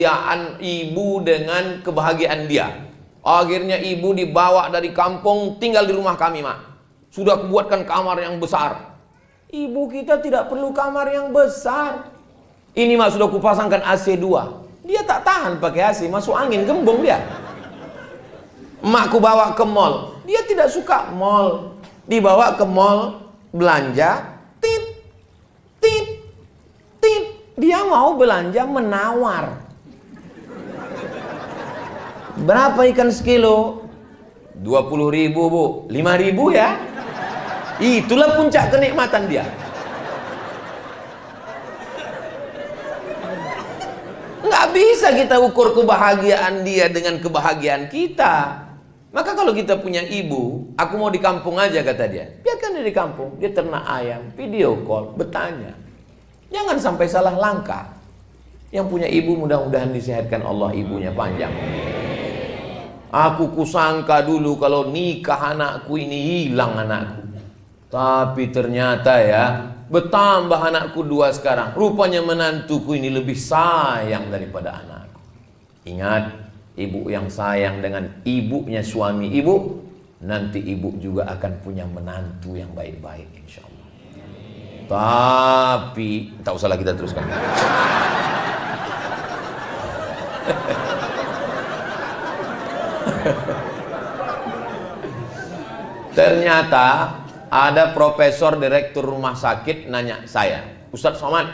kebahagiaan ibu dengan kebahagiaan dia. Akhirnya ibu dibawa dari kampung, tinggal di rumah kami, Mak. Sudah kubuatkan kamar yang besar. Ibu kita tidak perlu kamar yang besar. Ini, Mak, sudah kupasangkan AC 2. Dia tak tahan pakai AC, masuk angin, gembong dia. Mak ku bawa ke mall. Dia tidak suka mall. Dibawa ke mall, belanja, tit, tit, tit. Dia mau belanja menawar. Berapa ikan sekilo? 20.000, Bu. 5.000 ya. Itulah puncak kenikmatan dia. Nggak bisa kita ukur kebahagiaan dia dengan kebahagiaan kita. Maka kalau kita punya ibu, aku mau di kampung aja, kata dia. Biarkan dia di kampung. Dia ternak ayam, video call, bertanya. Jangan sampai salah langkah. Yang punya ibu mudah-mudahan disehatkan Allah, ibunya panjang. Aku kusangka dulu kalau nikah anakku ini hilang anakku. Tapi ternyata ya, bertambah anakku 2 sekarang. Rupanya menantuku ini lebih sayang daripada anakku. Ingat, ibu yang sayang dengan ibunya suami ibu, nanti ibu juga akan punya menantu yang baik-baik, insya Allah. Tapi tak usahlah kita teruskan. Ternyata ada profesor direktur rumah sakit nanya saya, Ustadz Somad,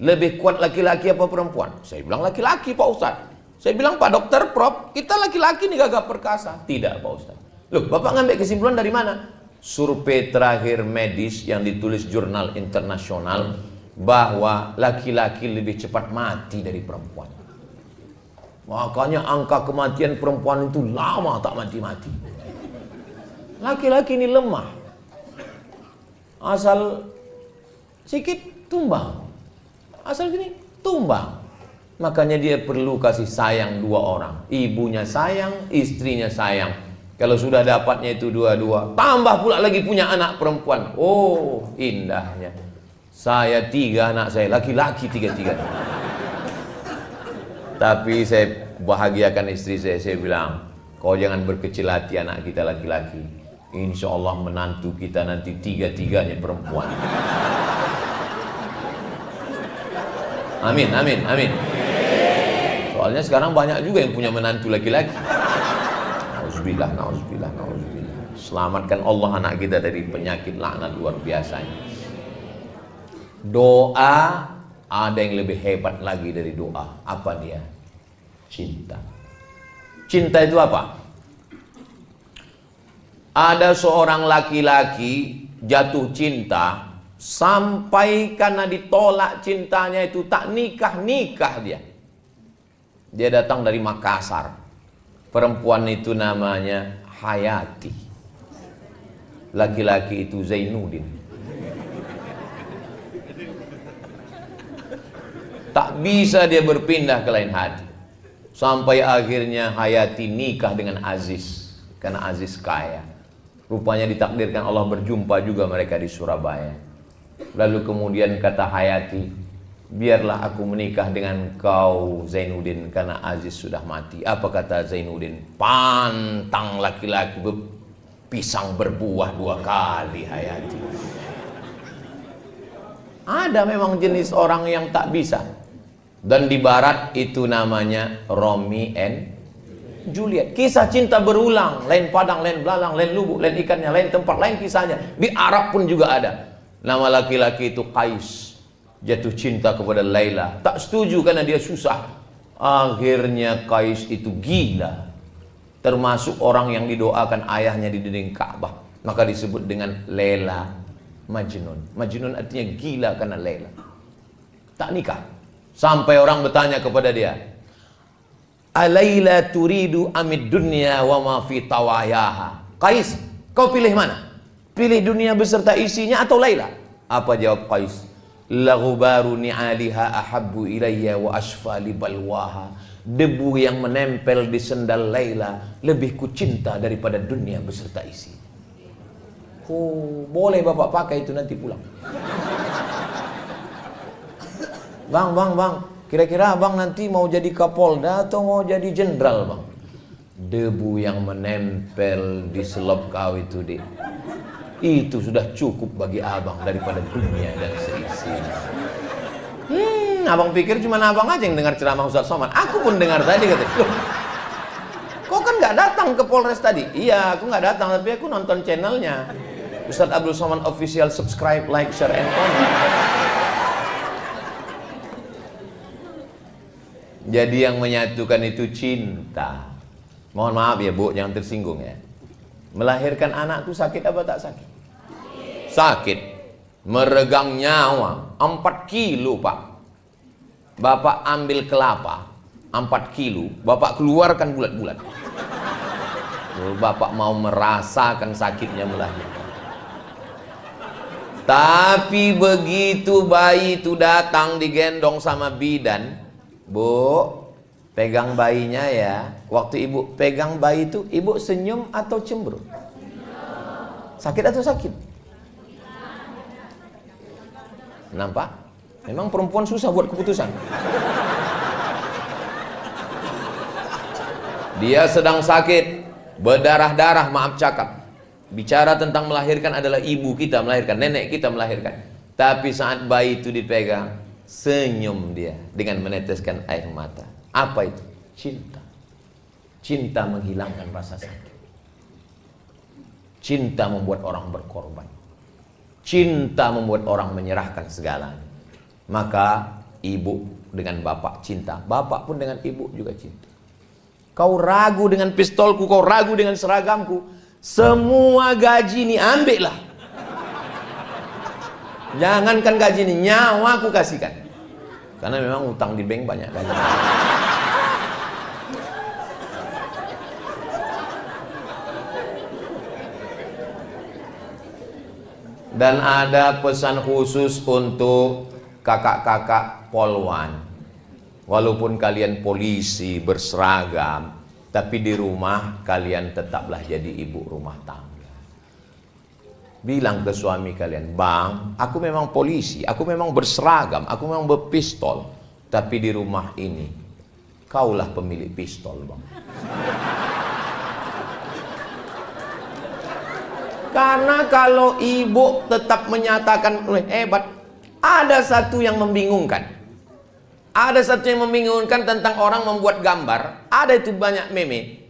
lebih kuat laki-laki apa perempuan? Saya bilang laki-laki, Pak Ustadz. Saya bilang, Pak Dokter, Prof, kita laki-laki nih gagah perkasa. Tidak, Pak Ustadz. Loh, Bapak ngambil kesimpulan dari mana? Survei terakhir medis yang ditulis jurnal internasional bahwa laki-laki lebih cepat mati dari perempuan. Makanya angka kematian perempuan itu lama tak mati-mati. Laki-laki ini lemah. Asal sikit tumbang. Asal gini tumbang. Makanya dia perlu kasih sayang 2 orang. Ibunya sayang, istrinya sayang. Kalau sudah dapatnya itu 2-2, tambah pula lagi punya anak perempuan. Oh, indahnya. Saya 3 anak saya, laki-laki 3-3. Tapi saya bahagiakan istri saya bilang, kau jangan berkecil hati, anak kita laki-laki. Insya Allah menantu kita nanti 3-3-nya perempuan. Amin, amin, amin. Soalnya sekarang banyak juga yang punya menantu laki-laki. Nauzubillah, nauzubillah, nauzubillah. Selamatkan Allah anak kita dari penyakit laknat luar biasanya. Doa ada yang lebih hebat lagi dari doa. Apa dia? Cinta. Cinta itu apa? Ada seorang laki-laki jatuh cinta sampai karena ditolak cintanya itu tak nikah-nikah dia. Dia datang dari Makassar. Perempuan itu namanya Hayati. Laki-laki itu Zainuddin. Tak bisa dia berpindah ke lain hati. Sampai akhirnya Hayati nikah dengan Aziz. Karena Aziz kaya. Rupanya ditakdirkan Allah berjumpa juga mereka di Surabaya. Lalu kemudian kata Hayati, biarlah aku menikah dengan kau Zainuddin, karena Aziz sudah mati. Apa kata Zainuddin? Pantang laki-laki pisang berbuah 2 kali, Hayati. Ada memang jenis orang yang tak bisa. Dan di barat itu namanya Romeo and Juliet. Kisah cinta berulang, lain padang, lain belalang, lain lubuk, lain ikannya, lain tempat, lain kisahnya. Di Arab pun juga ada. Nama laki-laki itu Qais. Jatuh cinta kepada Laila. Tak setuju karena dia susah. Akhirnya Qais itu gila. Termasuk orang yang didoakan ayahnya di dinding Ka'bah. Maka disebut dengan Laila Majnun. Majnun artinya gila karena Laila. Tak nikah. Sampai orang bertanya kepada dia, Alaila turidu amid dunya wa ma fi tawayaha. Qais, kau pilih mana? Pilih dunia beserta isinya atau Laila? Apa jawab Qais? Laghubaru ni'aliha ahabbu ilayya wa asfa li balwaha. Debu yang menempel di sendal Laila lebih kucinta daripada dunia beserta isi. Oh, boleh bapak pakai itu nanti pulang. Bang, Kira-kira abang nanti mau jadi Kapolda atau mau jadi jenderal bang? Debu yang menempel di selop kau itu, Dik, itu sudah cukup bagi abang daripada dunia dan seisinya. Abang pikir cuma abang aja yang dengar ceramah Ustaz Somad? Aku pun dengar tadi, kata, loh, kau kan nggak datang ke Polres tadi? Iya, aku nggak datang, tapi aku nonton channelnya Ustaz Abdul Somad Official. Subscribe, like, share, and comment. Jadi yang menyatukan itu cinta. Mohon maaf ya Bu, jangan tersinggung ya. Melahirkan anak itu sakit apa tak sakit? Sakit. Meregang nyawa 4 kilo Pak. Bapak ambil kelapa 4 kilo, Bapak keluarkan bulat-bulat. Bapak mau merasakan sakitnya melahirkan. Tapi begitu bayi itu datang digendong sama bidan, Bu, pegang bayinya ya. Waktu ibu pegang bayi itu, ibu senyum atau cemberut? Sakit atau sakit? Nampak? Memang perempuan susah buat keputusan. Dia sedang sakit, berdarah-darah, maaf cakap. Bicara tentang melahirkan adalah ibu kita melahirkan, nenek kita melahirkan. Tapi saat bayi itu dipegang, senyum dia dengan meneteskan air mata. Apa itu? Cinta. Cinta menghilangkan rasa sakit. Cinta membuat orang berkorban. Cinta membuat orang menyerahkan segalanya. Maka ibu dengan bapak cinta, bapak pun dengan ibu juga cinta. Kau ragu dengan pistolku, kau ragu dengan seragamku, semua gaji ini ambillah. Jangankan gaji ini, nyawa aku kasihkan. Karena memang utang di bank banyak banget. Dan ada pesan khusus untuk kakak-kakak polwan. Walaupun kalian polisi berseragam, tapi di rumah kalian tetaplah jadi ibu rumah tangga. Bilang ke suami kalian, bang, aku memang polisi, aku memang berseragam, aku memang berpistol, tapi di rumah ini kaulah pemilik pistol, bang. Karena kalau ibu tetap menyatakan hebat, ada satu yang membingungkan. Ada satu yang membingungkan tentang orang membuat gambar. Ada itu banyak meme.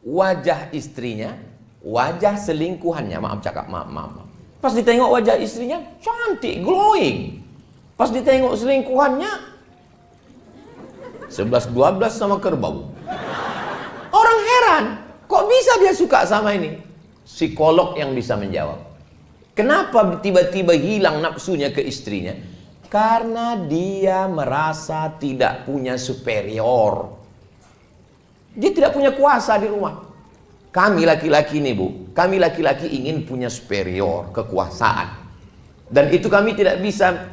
Wajah istrinya, wajah selingkuhannya, maaf cakap, maaf. Pas ditengok wajah istrinya, cantik, glowing. Pas ditengok selingkuhannya, 11-12 sama kerbau. Orang heran, kok bisa dia suka sama ini? Psikolog yang bisa menjawab. Kenapa tiba-tiba hilang nafsunya ke istrinya? Karena dia merasa tidak punya superior. Dia tidak punya kuasa di rumah. Kami laki-laki nih Bu, kami laki-laki ingin punya superior, kekuasaan. Dan itu kami tidak bisa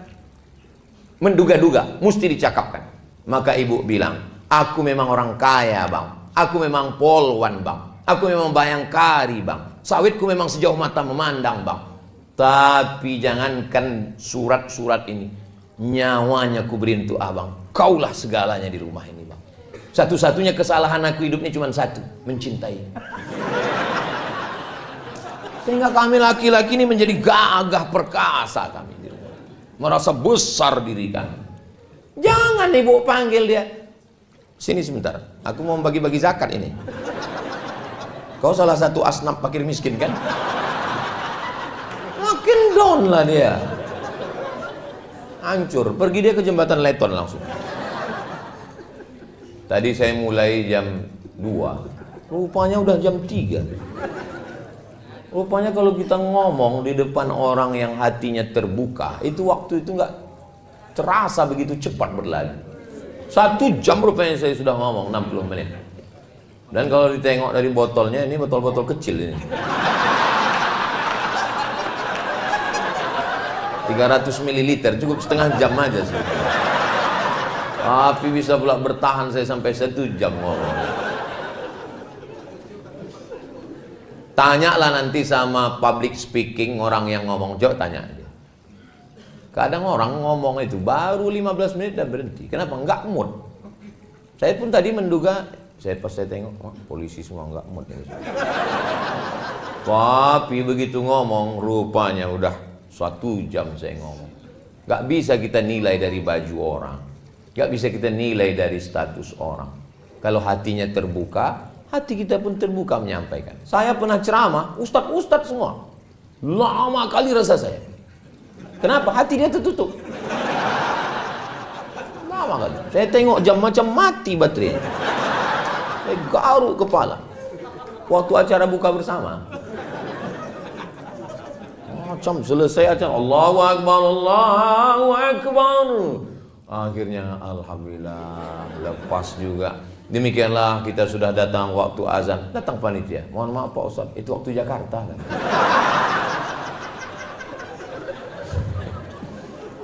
menduga-duga, mesti dicakapkan. Maka ibu bilang, aku memang orang kaya bang, aku memang polwan bang, aku memang bayangkari bang, sawitku memang sejauh mata memandang bang. Tapi jangankan surat-surat ini, nyawanya ku beri untuk abang. Kaulah segalanya di rumah ini bang. Satu-satunya kesalahan aku hidupnya cuma satu, mencintai. Sehingga kami laki-laki ini menjadi gagah perkasa kami di rumah. Merasa besar diri kami. Jangan ibu panggil dia. Sini sebentar, aku mau bagi-bagi zakat ini. Kau salah satu asnaf fakir miskin kan? Makin down lah dia. Hancur, pergi dia ke jembatan Leton langsung. Tadi saya mulai jam 2, rupanya udah jam 3. Rupanya kalau kita ngomong di depan orang yang hatinya terbuka, itu waktu itu nggak terasa begitu cepat berlalu. 1 jam rupanya saya sudah ngomong 60 menit. Dan kalau ditengok dari botolnya, ini botol-botol kecil ini. 300 ml, cukup setengah jam aja sih. Tapi bisa pula bertahan saya sampai 1 jam ngomong. Tanyalah nanti sama public speaking orang yang ngomong, tanya dia. Kadang orang ngomong itu baru 15 menit dan berhenti. Kenapa? Enggak mood. Saya pun tadi menduga, pas saya tengok, oh, polisi semua enggak mood. Tapi begitu ngomong, rupanya udah 1 jam saya ngomong. Enggak bisa kita nilai dari baju orang. Enggak bisa kita nilai dari status orang. Kalau hatinya terbuka, hati kita pun terbuka menyampaikan. Saya pernah ceramah, ustadz semua. Lama kali rasa saya. Kenapa? Hati dia tertutup. Lama kali. Saya tengok jam macam mati baterainya. Saya garuk kepala. Waktu acara buka bersama. Macam selesai acara. Allahu Akbar, Allahu Akbar. Akhirnya Alhamdulillah lepas juga. Demikianlah kita sudah datang waktu azan. Datang panitia. Mohon maaf Pak Ustaz, itu waktu Jakarta kan.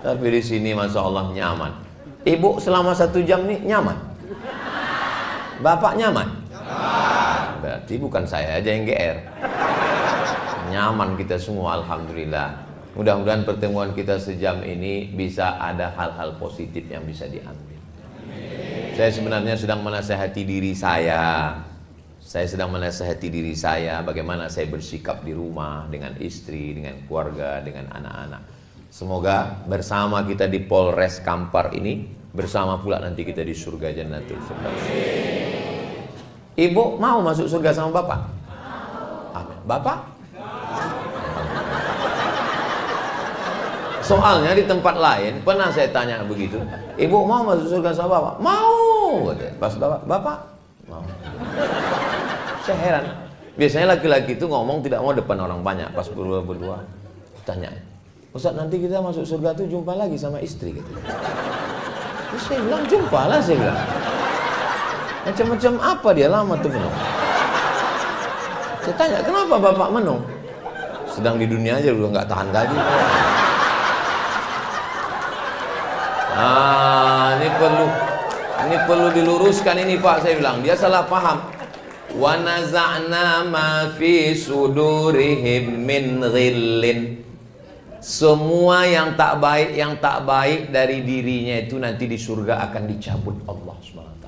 Tapi di sini Masya Allah nyaman. Ibu selama 1 jam nih nyaman? Bapak nyaman? Berarti bukan saya aja yang GR. Nyaman kita semua Alhamdulillah. Mudah-mudahan pertemuan kita sejam ini bisa ada hal-hal positif yang bisa diambil. Saya sebenarnya sedang menasihati diri saya. Saya sedang menasihati diri saya bagaimana saya bersikap di rumah dengan istri, dengan keluarga, dengan anak-anak. Semoga bersama kita di Polres Kampar ini, bersama pula nanti kita di surga Jannatul Firdaus. Ibu mau masuk surga sama Bapak? Amin. Bapak? Soalnya di tempat lain pernah saya tanya begitu, ibu mau masuk surga sama Bapak? Mau. Pas Bapak? Mau. Saya heran. Biasanya laki-laki itu ngomong tidak mau depan orang banyak. Pas berdua tanya, Ustaz nanti kita masuk surga tuh jumpa lagi sama istri gitu. Terus saya bilang jumpa lah, saya bilang. Macam-macam apa dia lama tuh menung. Saya tanya kenapa Bapak menung? Sedang di dunia aja udah nggak tahan gaji. Ini perlu diluruskan ini Pak, saya bilang. Dia salah paham. Wa naza'na ma fi sudurihim min ghillin. Semua yang tak baik dari dirinya itu nanti di surga akan dicabut Allah SWT.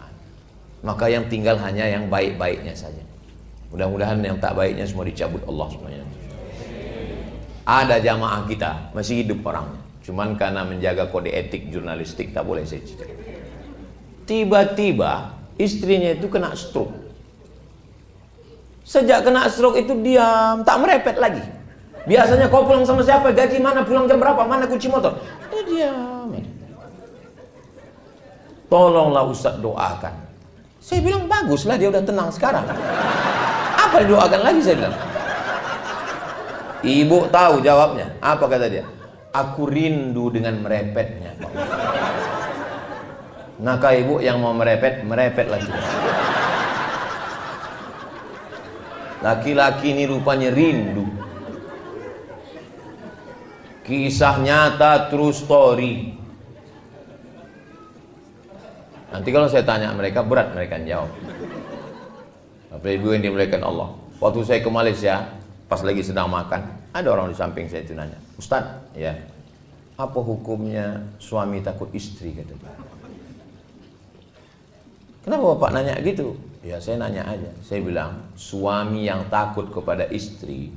Maka yang tinggal hanya yang baik-baiknya saja. Mudah-mudahan yang tak baiknya semua dicabut Allah SWT. Ada jamaah kita masih hidup orangnya, cuman karena menjaga kode etik jurnalistik tak boleh saya cerita. Tiba-tiba istrinya itu kena stroke. Sejak kena stroke itu diam, tak merepet lagi. Biasanya kau pulang sama siapa, gaji mana, pulang jam berapa, mana kunci motor. Dia diam. Tolonglah Ustaz doakan. Saya bilang baguslah dia udah tenang sekarang. Apa didoakan lagi saya bilang. Ibu tahu jawabnya. Apa kata dia? Aku rindu dengan merepetnya Pak. Maka ibu yang mau merepet lagi. Laki-laki ini rupanya rindu. Kisah nyata, true story. Nanti kalau saya tanya mereka, berat mereka jawab. Bapak Ibu yang dimuliakan Allah. Waktu saya ke Malaysia, pas lagi sedang makan, ada orang di samping saya itu nanya, Ustaz, ya, apa hukumnya suami takut istri? Kata dia. Kenapa Bapak nanya gitu? Ya saya nanya aja. Saya bilang, suami yang takut kepada istri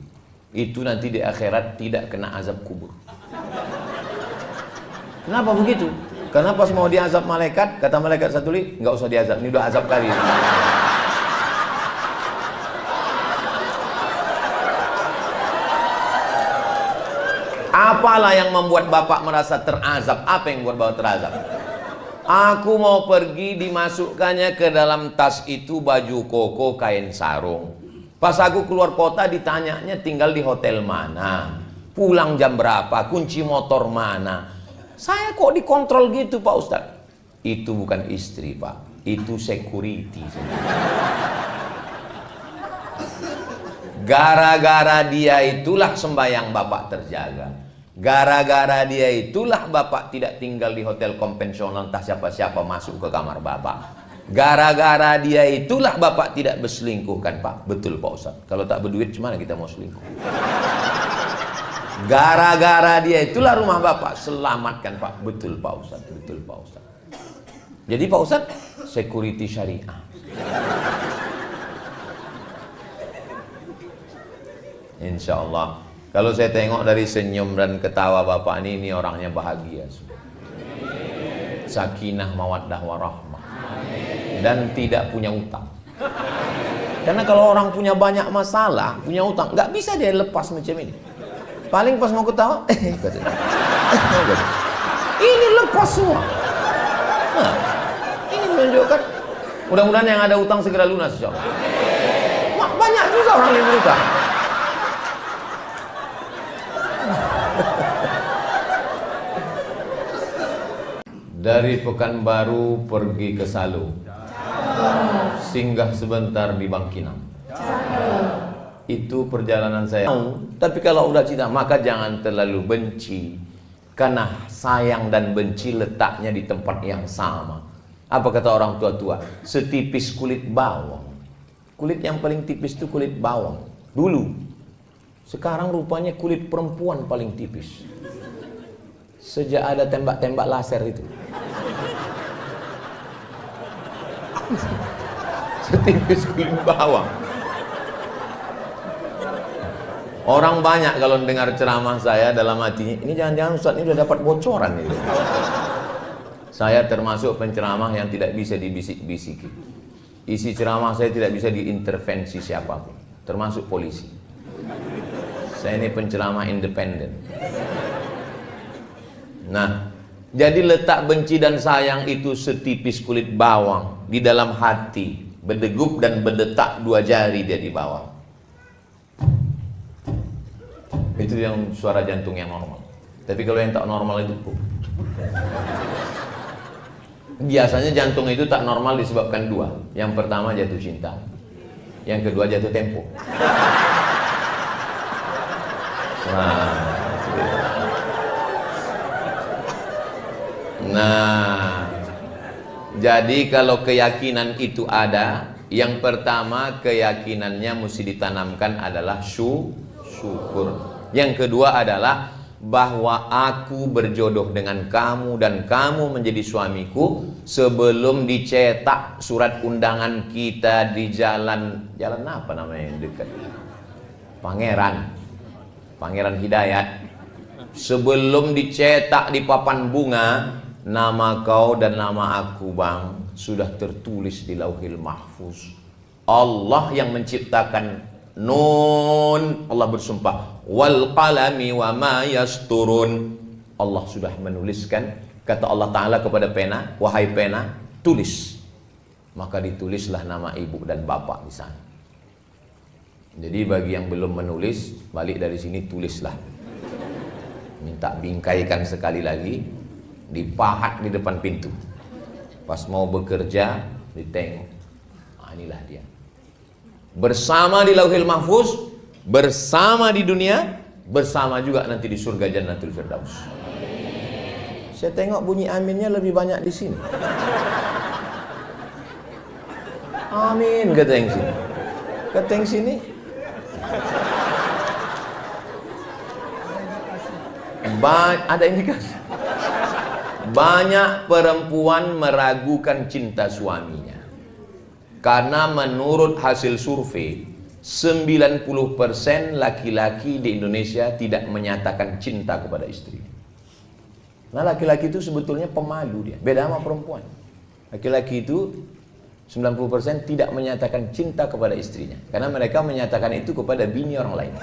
itu nanti di akhirat tidak kena azab kubur. Kenapa begitu? Karena pas mau diazab malaikat, kata malaikat satu lagi, nggak usah diazab, ini udah azab kali. Apalah yang membuat Bapak merasa terazab? Apa yang membuat Bapak terazab? Aku mau pergi, dimasukkannya ke dalam tas itu baju koko, kain sarung. Pas aku keluar kota ditanyanya tinggal di hotel mana, pulang jam berapa, kunci motor mana. Saya kok dikontrol gitu Pak Ustadz? Itu bukan istri Pak, itu security. Gara-gara dia itulah sembahyang Bapak terjaga. Gara-gara dia itulah Bapak tidak tinggal di hotel konvensional, entah siapa-siapa masuk ke kamar Bapak. Gara-gara dia itulah Bapak tidak berselingkuh kan Pak? Betul Pak Ustadz. Kalau tak berduit gimana kita mau selingkuh? Gara-gara dia itulah rumah Bapak selamatkan Pak. Betul Pak Ustaz, betul Pak Ustaz. Jadi Pak Ustaz, security syariah. Insya Allah. Kalau saya tengok dari senyum dan ketawa Bapak ini orangnya bahagia. Sakinah, mawaddah, warahmah. Dan tidak punya utang. Karena kalau orang punya banyak masalah, punya utang, nggak bisa dia lepas macam ini. Paling pas mau ketawa, ini lepas semua. Nah, ini menunjukkan, mudah-mudahan yang ada utang segera lunas, insya Allah. Banyak juga orang yang berutang. Dari Pekanbaru pergi ke Salo, singgah sebentar di Bangkinang. Itu perjalanan saya. Tapi kalau udah cinta, maka jangan terlalu benci, karena sayang dan benci letaknya di tempat yang sama. Apa kata orang tua-tua? Setipis kulit bawang. Kulit yang paling tipis itu kulit bawang dulu. Sekarang rupanya kulit perempuan paling tipis. Sejak ada tembak-tembak laser itu. Setipis kulit bawang. Orang banyak kalau dengar ceramah saya dalam hatinya, ini jangan-jangan Ustaz ini udah dapat bocoran ini. Saya termasuk penceramah yang tidak bisa dibisik-bisiki. Isi ceramah saya tidak bisa diintervensi siapapun, termasuk polisi. Saya ini penceramah independen. Nah, jadi letak benci dan sayang itu setipis kulit bawang di dalam hati, berdegup dan berdetak 2 jari dia di bawah. Itu yang suara jantung yang normal. Tapi kalau yang tak normal itu biasanya jantung itu tak normal disebabkan 2. Yang pertama jatuh cinta, yang kedua jatuh tempo. Nah, jadi kalau keyakinan itu ada, yang pertama keyakinannya mesti ditanamkan adalah syukur. Yang kedua adalah bahwa aku berjodoh dengan kamu dan kamu menjadi suamiku sebelum dicetak surat undangan kita di jalan apa namanya yang dekat Pangeran Hidayat. Sebelum dicetak di papan bunga, nama kau dan nama aku Bang sudah tertulis di Lauhil Mahfuz. Allah yang menciptakan Nun, Allah bersumpah, wal qalami wa ma yasturun. Allah sudah menuliskan, kata Allah Ta'ala kepada pena, wahai pena, tulis. Maka ditulislah nama ibu dan bapak di sana. Jadi bagi yang belum menulis, balik dari sini tulislah. Minta bingkaikan sekali lagi, dipahat di depan pintu. Pas mau bekerja, ditengok. Inilah dia. Bersama di Lauhil Mahfuz, bersama di dunia, bersama juga nanti di surga Jannatul Firdaus. Saya tengok bunyi aminnya lebih banyak di sini. Amin kata yang sini. Kata yang sini. Ada indikasi. Banyak perempuan meragukan cinta suaminya. Karena menurut hasil survei 90% laki-laki di Indonesia tidak menyatakan cinta kepada istri. Nah, laki-laki itu sebetulnya pemalu dia, beda sama perempuan. Laki-laki itu 90% tidak menyatakan cinta kepada istrinya, karena mereka menyatakan itu kepada bini orang lain.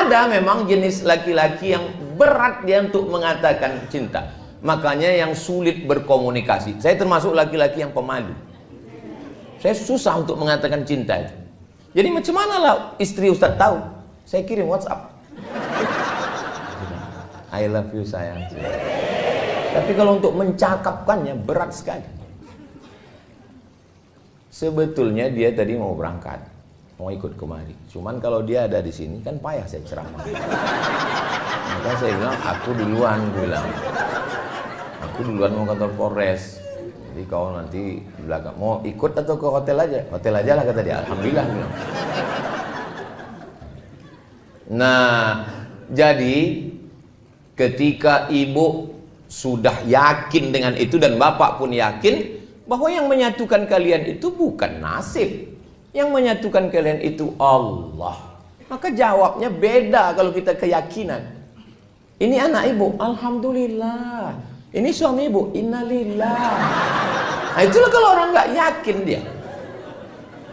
Ada memang jenis laki-laki yang berat dia untuk mengatakan cinta. Makanya yang sulit berkomunikasi. Saya termasuk laki-laki yang pemalu. Saya susah untuk mengatakan cinta itu. Jadi macam mana lah istri Ustaz tahu? Saya kirim WhatsApp. I love you sayang. Tapi kalau untuk mencakapkannya berat sekali. Sebetulnya dia tadi mau berangkat. Mau ikut kemari. Cuman kalau dia ada di sini kan payah saya ceramah. Maka saya bilang, aku duluan mau kantor Polres. Jadi kau nanti di belakang mau ikut atau ke hotel aja? Hotel aja lah kata dia. Alhamdulillah. Nah, jadi ketika ibu sudah yakin dengan itu dan bapak pun yakin bahwa yang menyatukan kalian itu bukan nasib, yang menyatukan kalian itu Allah, maka jawabnya beda kalau kita keyakinan. Ini anak ibu, alhamdulillah. Ini suami ibu, innalillah. Nah, itulah kalau orang nggak yakin dia.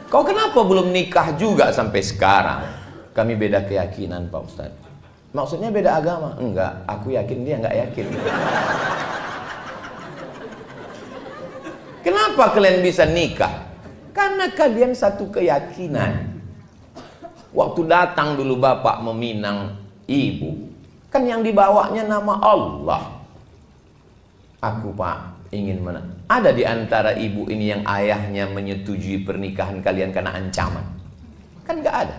Kau kenapa belum nikah juga sampai sekarang? Kami beda keyakinan Pak Ustadz. Maksudnya beda agama? Enggak, aku yakin dia nggak yakin. Kenapa kalian bisa nikah? Karena kalian satu keyakinan. Waktu datang dulu bapak meminang ibu, kan yang dibawanya nama Allah. Aku Pak ingin ada di antara ibu ini yang ayahnya menyetujui pernikahan kalian karena ancaman? Kan nggak ada.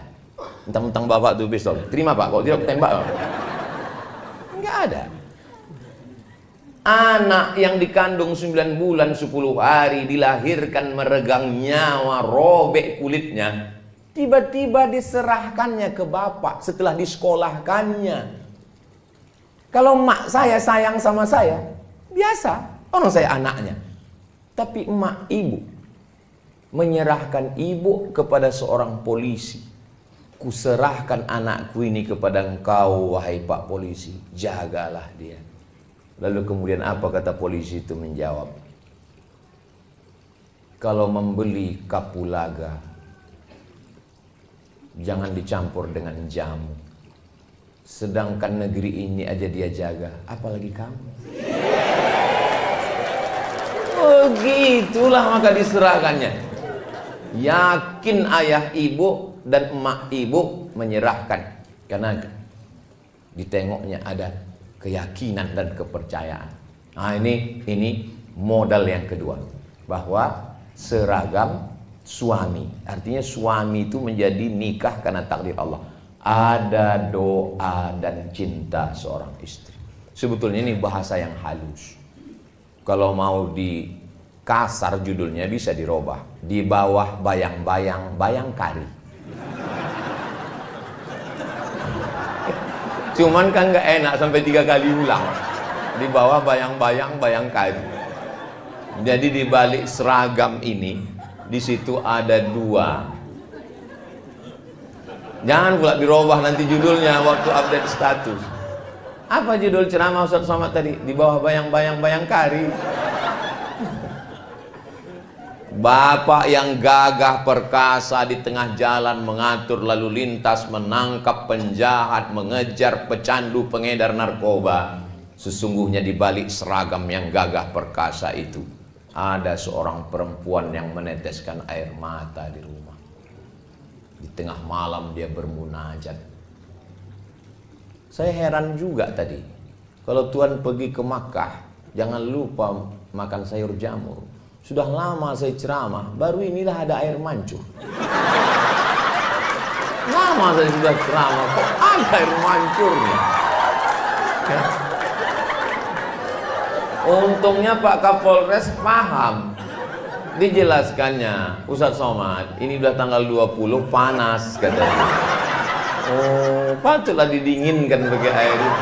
Mentang-mentang bapak tuh pistol, terima Pak, kalau tidak tembak. Nggak ada. Anak yang dikandung 9 bulan 10 hari dilahirkan meregang nyawa, robek kulitnya, tiba-tiba diserahkannya ke bapak setelah disekolahkannya. Kalau mak saya sayang sama saya, biasa, orang saya anaknya. Tapi emak ibu menyerahkan ibu kepada seorang polisi. Kuserahkan anakku ini kepada engkau, wahai Pak Polisi, jagalah dia. Lalu kemudian apa kata polisi itu menjawab? Kalau membeli kapulaga, jangan dicampur dengan jamu. Sedangkan negeri ini aja dia jaga, apalagi kamu. Oh gitulah maka diserahkannya. Yakin ayah ibu dan emak ibu menyerahkan. Karena ditengoknya ada keyakinan dan kepercayaan. Nah ini modal yang kedua, bahwa seragam suami, artinya suami itu menjadi nikah karena takdir Allah. Ada doa dan cinta seorang istri. Sebetulnya ini bahasa yang halus. Kalau mau di kasar judulnya bisa dirubah. Di bawah bayang-bayang bayangkari. Cuman kan nggak enak sampai 3 kali ulang. Di bawah bayang-bayang bayangkari. Jadi di balik seragam ini, di situ ada 2. Jangan pula dirubah nanti judulnya waktu update status. Apa judul ceramah Ustaz Somad tadi? Di bawah bayang-bayang bayangkari. Bapak yang gagah perkasa di tengah jalan mengatur lalu lintas, menangkap penjahat, mengejar pecandu pengedar narkoba. Sesungguhnya di balik seragam yang gagah perkasa itu ada seorang perempuan yang meneteskan air mata di rumah. Di tengah malam dia bermunajat. Saya heran juga tadi, kalau Tuhan pergi ke Makkah, jangan lupa makan sayur jamur. Sudah lama saya ceramah, baru inilah ada air mancur. Lama saya sudah ceramah, kok ada air mancurnya? Ya. Untungnya Pak Kapolres paham. Dijelaskannya, Ustaz Somad, ini udah tanggal 20 panas katanya. Oh, patutlah didinginkan pakai air itu.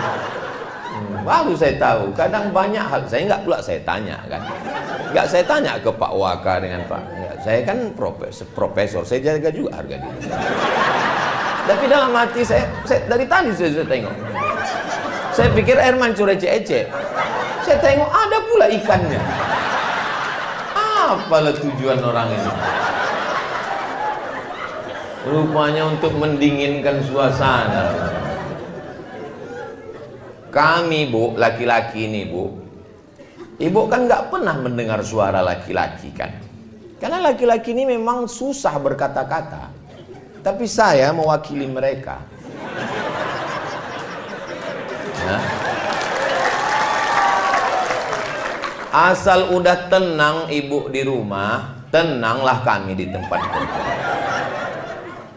Baru saya tahu, kadang banyak hal saya nggak pula saya tanya kan. Nggak saya tanya ke Pak Waka dengan Pak. Ya, saya kan profesor, saya jaga juga harga diri. Tapi dalam hati saya dari tadi saya tengok. Saya pikir air mancur ece-ece. Saya tengok ada pula ikannya. Apalah tujuan orang ini? Rupanya untuk mendinginkan suasana. Kami Bu, laki-laki ini Bu, Ibu kan nggak pernah mendengar suara laki-laki kan? Karena laki-laki ini memang susah berkata-kata. Tapi saya mewakili mereka. Nah. Asal udah tenang Ibu di rumah, tenanglah kami di tempat kerja.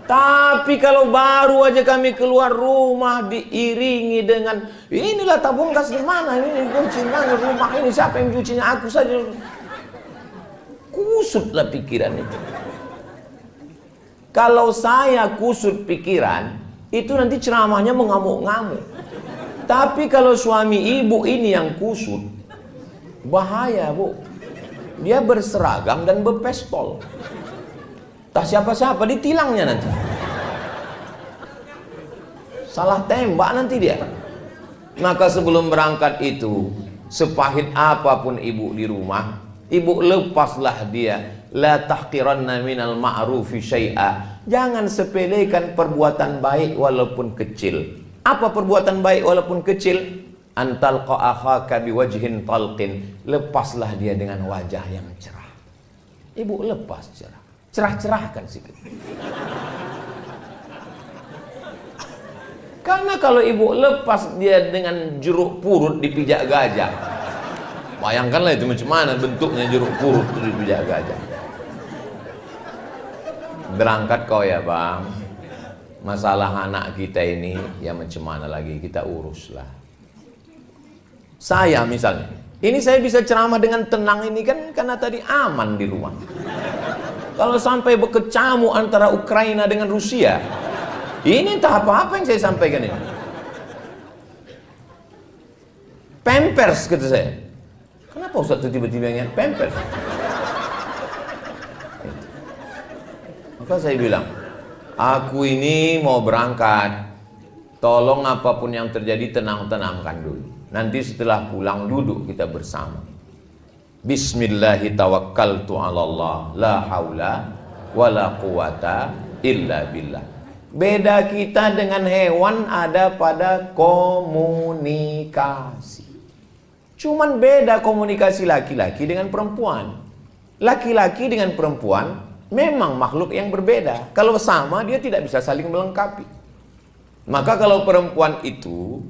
Tapi kalau baru aja kami keluar rumah diiringi dengan inilah tabung gas di mana, ini kunci mana rumah ini, siapa yang cucinya, aku saja. kusutlah pikiran itu. Kalau saya kusut pikiran, itu nanti ceramahnya mengamuk-ngamuk. Tapi kalau suami ibu ini yang kusut, bahaya, Bu. Dia berseragam dan berpistol. Tak siapa-siapa ditilangnya nanti. Salah tembak nanti dia. Maka sebelum berangkat itu, sepahit apapun ibu di rumah, ibu lepaslah dia. La tahqiranna minal ma'rufi syai'a. Jangan sepelekan perbuatan baik walaupun kecil. Apa perbuatan baik walaupun kecil? Antalqa akhaka biwajhin talqin. Lepaslah dia dengan wajah yang cerah. Ibu lepas cerah. Cerah-cerahkan sikit. Karena kalau ibu lepas dia dengan jeruk purut dipijak gajah. Bayangkanlah itu macam mana bentuknya jeruk purut dipijak gajah. Berangkat kau ya bang. Masalah anak kita ini ya macam mana lagi kita uruslah. Saya misalnya, ini saya bisa ceramah dengan tenang ini kan karena tadi aman di rumah. Kalau sampai berkecamuk antara Ukraina dengan Rusia, ini entah apa-apa yang saya sampaikan ini. Pampers kata saya. Kenapa Ustaz itu tiba-tiba ingat Pampers? Maka saya bilang, aku ini mau berangkat. Tolong apapun yang terjadi tenang-tenangkan dulu. Nanti setelah pulang duduk kita bersama. Bismillahi tawakkaltu 'ala Allah, la haula wala quwata illa billah. Beda kita dengan hewan ada pada komunikasi. Cuman beda komunikasi laki-laki dengan perempuan. Laki-laki dengan perempuan memang makhluk yang berbeda. Kalau sama dia tidak bisa saling melengkapi. Maka kalau perempuan itu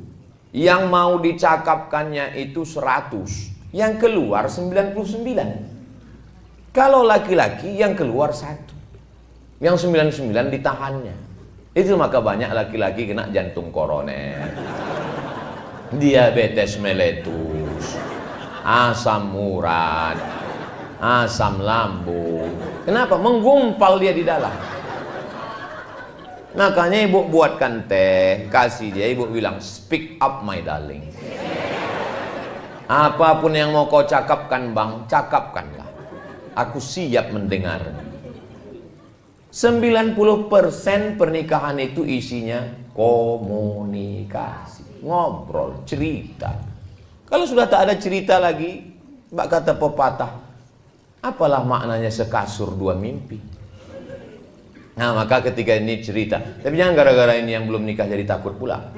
yang mau dicakapkannya itu 100, yang keluar 99. Kalau laki-laki yang keluar 1, yang 99 ditahannya. Itu maka banyak laki-laki kena jantung koroner, diabetes meletus, asam urat, asam lambung. Kenapa? Menggumpal dia di dalam. Makanya ibu buatkan teh, kasih dia, ibu bilang, speak up my darling. Apapun yang mau kau cakapkan bang, cakapkanlah. Aku siap mendengar. 90% pernikahan itu isinya komunikasi, ngobrol, cerita. Kalau sudah tak ada cerita lagi, mbak kata pepatah, apalah maknanya sekasur dua mimpi. Nah maka ketika ini cerita, tapi jangan gara-gara ini yang belum nikah jadi takut pula.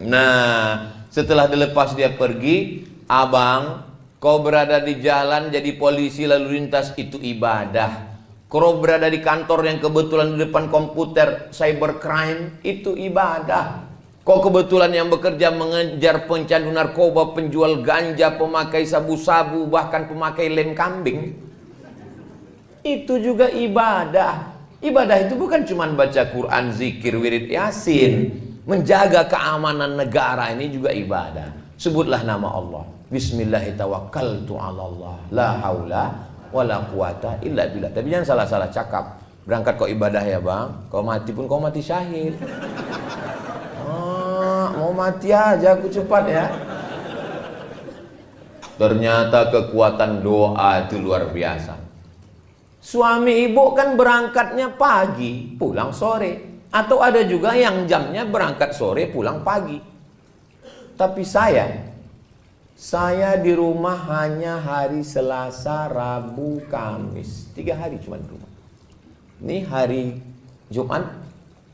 Nah setelah dilepas dia pergi, abang, kau berada di jalan jadi polisi lalu lintas itu ibadah. Kau berada di kantor yang kebetulan di depan komputer cybercrime itu ibadah. Kau kebetulan yang bekerja mengejar pencandu narkoba, penjual ganja, pemakai sabu-sabu, bahkan pemakai lem kambing, itu juga ibadah. Ibadah itu bukan cuma baca Quran, zikir, wirid, yasin. Menjaga keamanan negara ini juga ibadah. Sebutlah nama Allah. Bismillahirrahmanirrahim. La haula wala quwata illa billah. Tapi jangan salah-salah cakap. Berangkat kau ibadah ya bang, kau mati pun kau mati syahid. Mau mati aja aku cepat ya. Ternyata kekuatan doa itu luar biasa. Suami ibu kan berangkatnya pagi, pulang sore. Atau ada juga yang jamnya berangkat sore, pulang pagi. Tapi saya di rumah hanya hari Selasa, Rabu, Kamis. 3 hari cuma di rumah. Ini hari Jumat,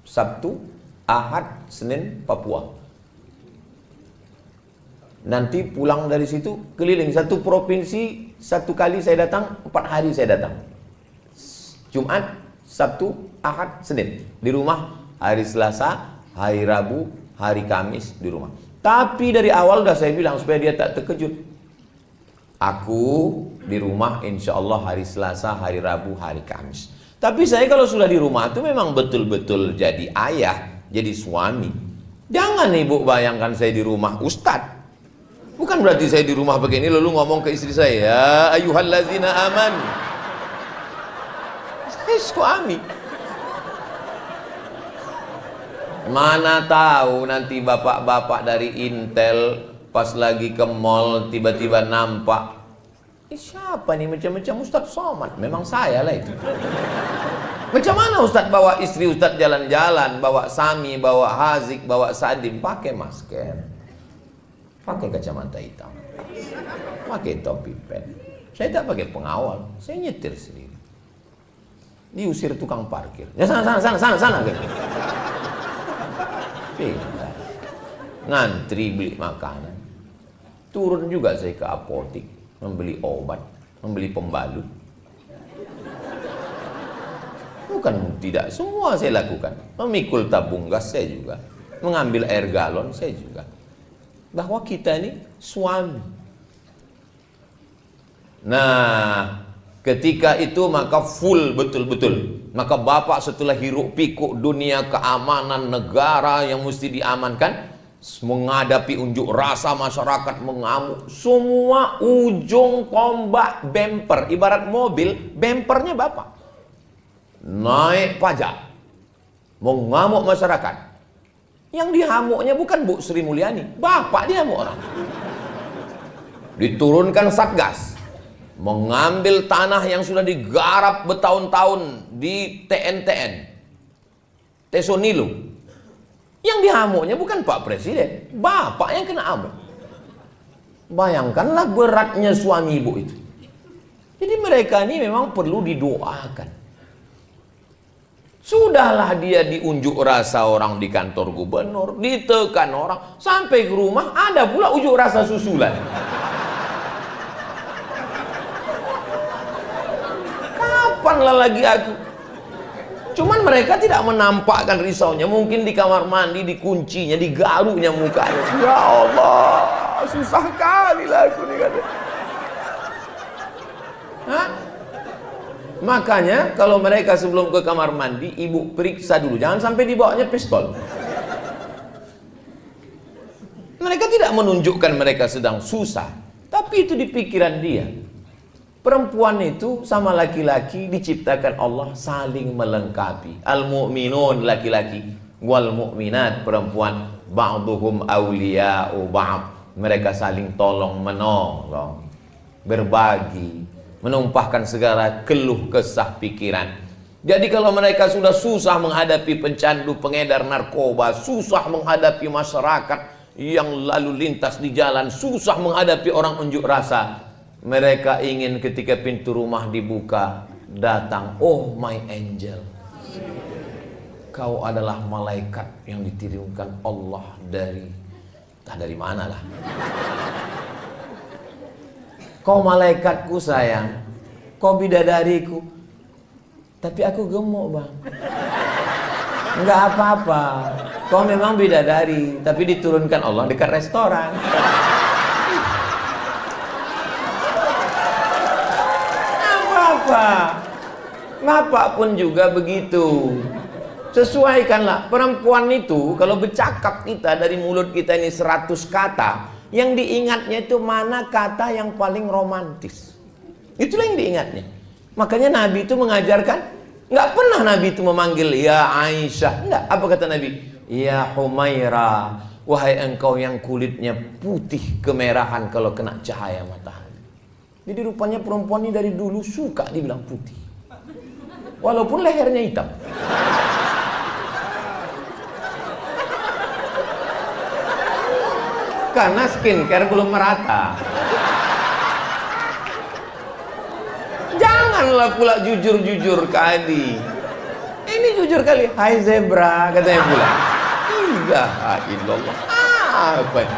Sabtu, Ahad, Senin, Papua. Nanti pulang dari situ keliling satu provinsi, 1 kali saya datang, 4 hari saya datang. Jumat, Sabtu, Ahad, Senin di rumah, hari Selasa, hari Rabu, hari Kamis di rumah. Tapi dari awal udah saya bilang supaya dia tak terkejut. Aku di rumah insya Allah hari Selasa, hari Rabu, hari Kamis. Tapi saya kalau sudah di rumah itu memang betul-betul jadi ayah, jadi suami. Jangan ibu bayangkan saya di rumah ustadz. Bukan berarti saya di rumah begini lalu ngomong ke istri saya, ya ayyuhallazina aman suami. Mana tahu nanti bapak-bapak dari Intel pas lagi ke mall tiba-tiba nampak, siapa nih macam-macam Ustadz Somad? Memang saya lah itu. Macam mana Ustadz bawa istri Ustadz jalan-jalan, bawa Sami, bawa Hazik, bawa Sadim, pakai masker, pakai kacamata hitam, pakai topi pen. Saya tak pakai pengawal, saya nyetir sendiri. Diusir tukang parkir. Ya sana gitu. Pindah. Ngantri beli makanan. Turun juga saya ke apotik, membeli obat, membeli pembalut. Bukan tidak, semua saya lakukan. Memikul tabung gas saya juga, mengambil air galon saya juga. Bahwa kita ini suami. Nah, ketika itu maka full betul-betul. Maka bapak setelah hiruk pikuk dunia keamanan negara yang mesti diamankan, menghadapi unjuk rasa masyarakat mengamuk, semua ujung tombak bemper, ibarat mobil, bempernya bapak. Naik pajak, mengamuk masyarakat. Yang dihamuknya bukan Bu Sri Mulyani, bapak dihamuk orang. Diturunkan Satgas, mengambil tanah yang sudah digarap bertahun-tahun di TNTN, Tesonilo. Yang dihamuknya bukan Pak Presiden, bapak yang kena amuk. Bayangkanlah beratnya suami ibu itu. Jadi mereka ini memang perlu didoakan. Sudahlah dia diunjuk rasa orang di kantor gubernur, ditekan orang, sampai ke rumah ada pula unjuk rasa susulan. Kapanlah lagi aku? Cuman mereka tidak menampakkan risaunya. Mungkin di kamar mandi, dikuncinya, digaruknya mukanya. Ya Allah, susah kali lah aku nih kata. Hah? Makanya kalau mereka sebelum ke kamar mandi, ibu periksa dulu, jangan sampai dibawanya pistol. Mereka tidak menunjukkan mereka sedang susah, tapi itu di pikiran dia. Perempuan itu sama laki-laki diciptakan Allah saling melengkapi. Al-mu'minun laki-laki, wal mu'minat perempuan, ba'duhum awliya'u ba'd. Mereka saling tolong menolong, berbagi, menumpahkan segala keluh kesah pikiran. Jadi kalau mereka sudah susah menghadapi pencandu, pengedar narkoba, susah menghadapi masyarakat yang lalu lintas di jalan, susah menghadapi orang unjuk rasa, mereka ingin ketika pintu rumah dibuka, datang, oh my angel, kau adalah malaikat yang dikirimkan Allah dari, entah dari mana lah. Kau malaikatku sayang, kau bidadariku, tapi aku gemuk bang. Enggak apa-apa, kau memang bidadari, tapi diturunkan Allah dekat restoran. Apa-apa, bapak pun juga begitu. Sesuaikanlah. Perempuan itu kalau bercakap kita dari mulut kita ini 100 kata, yang diingatnya itu mana kata yang paling romantis. Itulah yang diingatnya. Makanya Nabi itu mengajarkan, nggak pernah Nabi itu memanggil ya Aisyah. Enggak. Apa kata Nabi? Ya Humaira, wahai engkau yang kulitnya putih kemerahan kalau kena cahaya matahari. Jadi rupanya perempuan ini dari dulu suka dibilang putih, walaupun lehernya hitam. Karena skincare belum merata. Janganlah pula jujur-jujur kali. Ini jujur kali. Hai zebra, katanya pula. Ilaha illallah. Apa ini?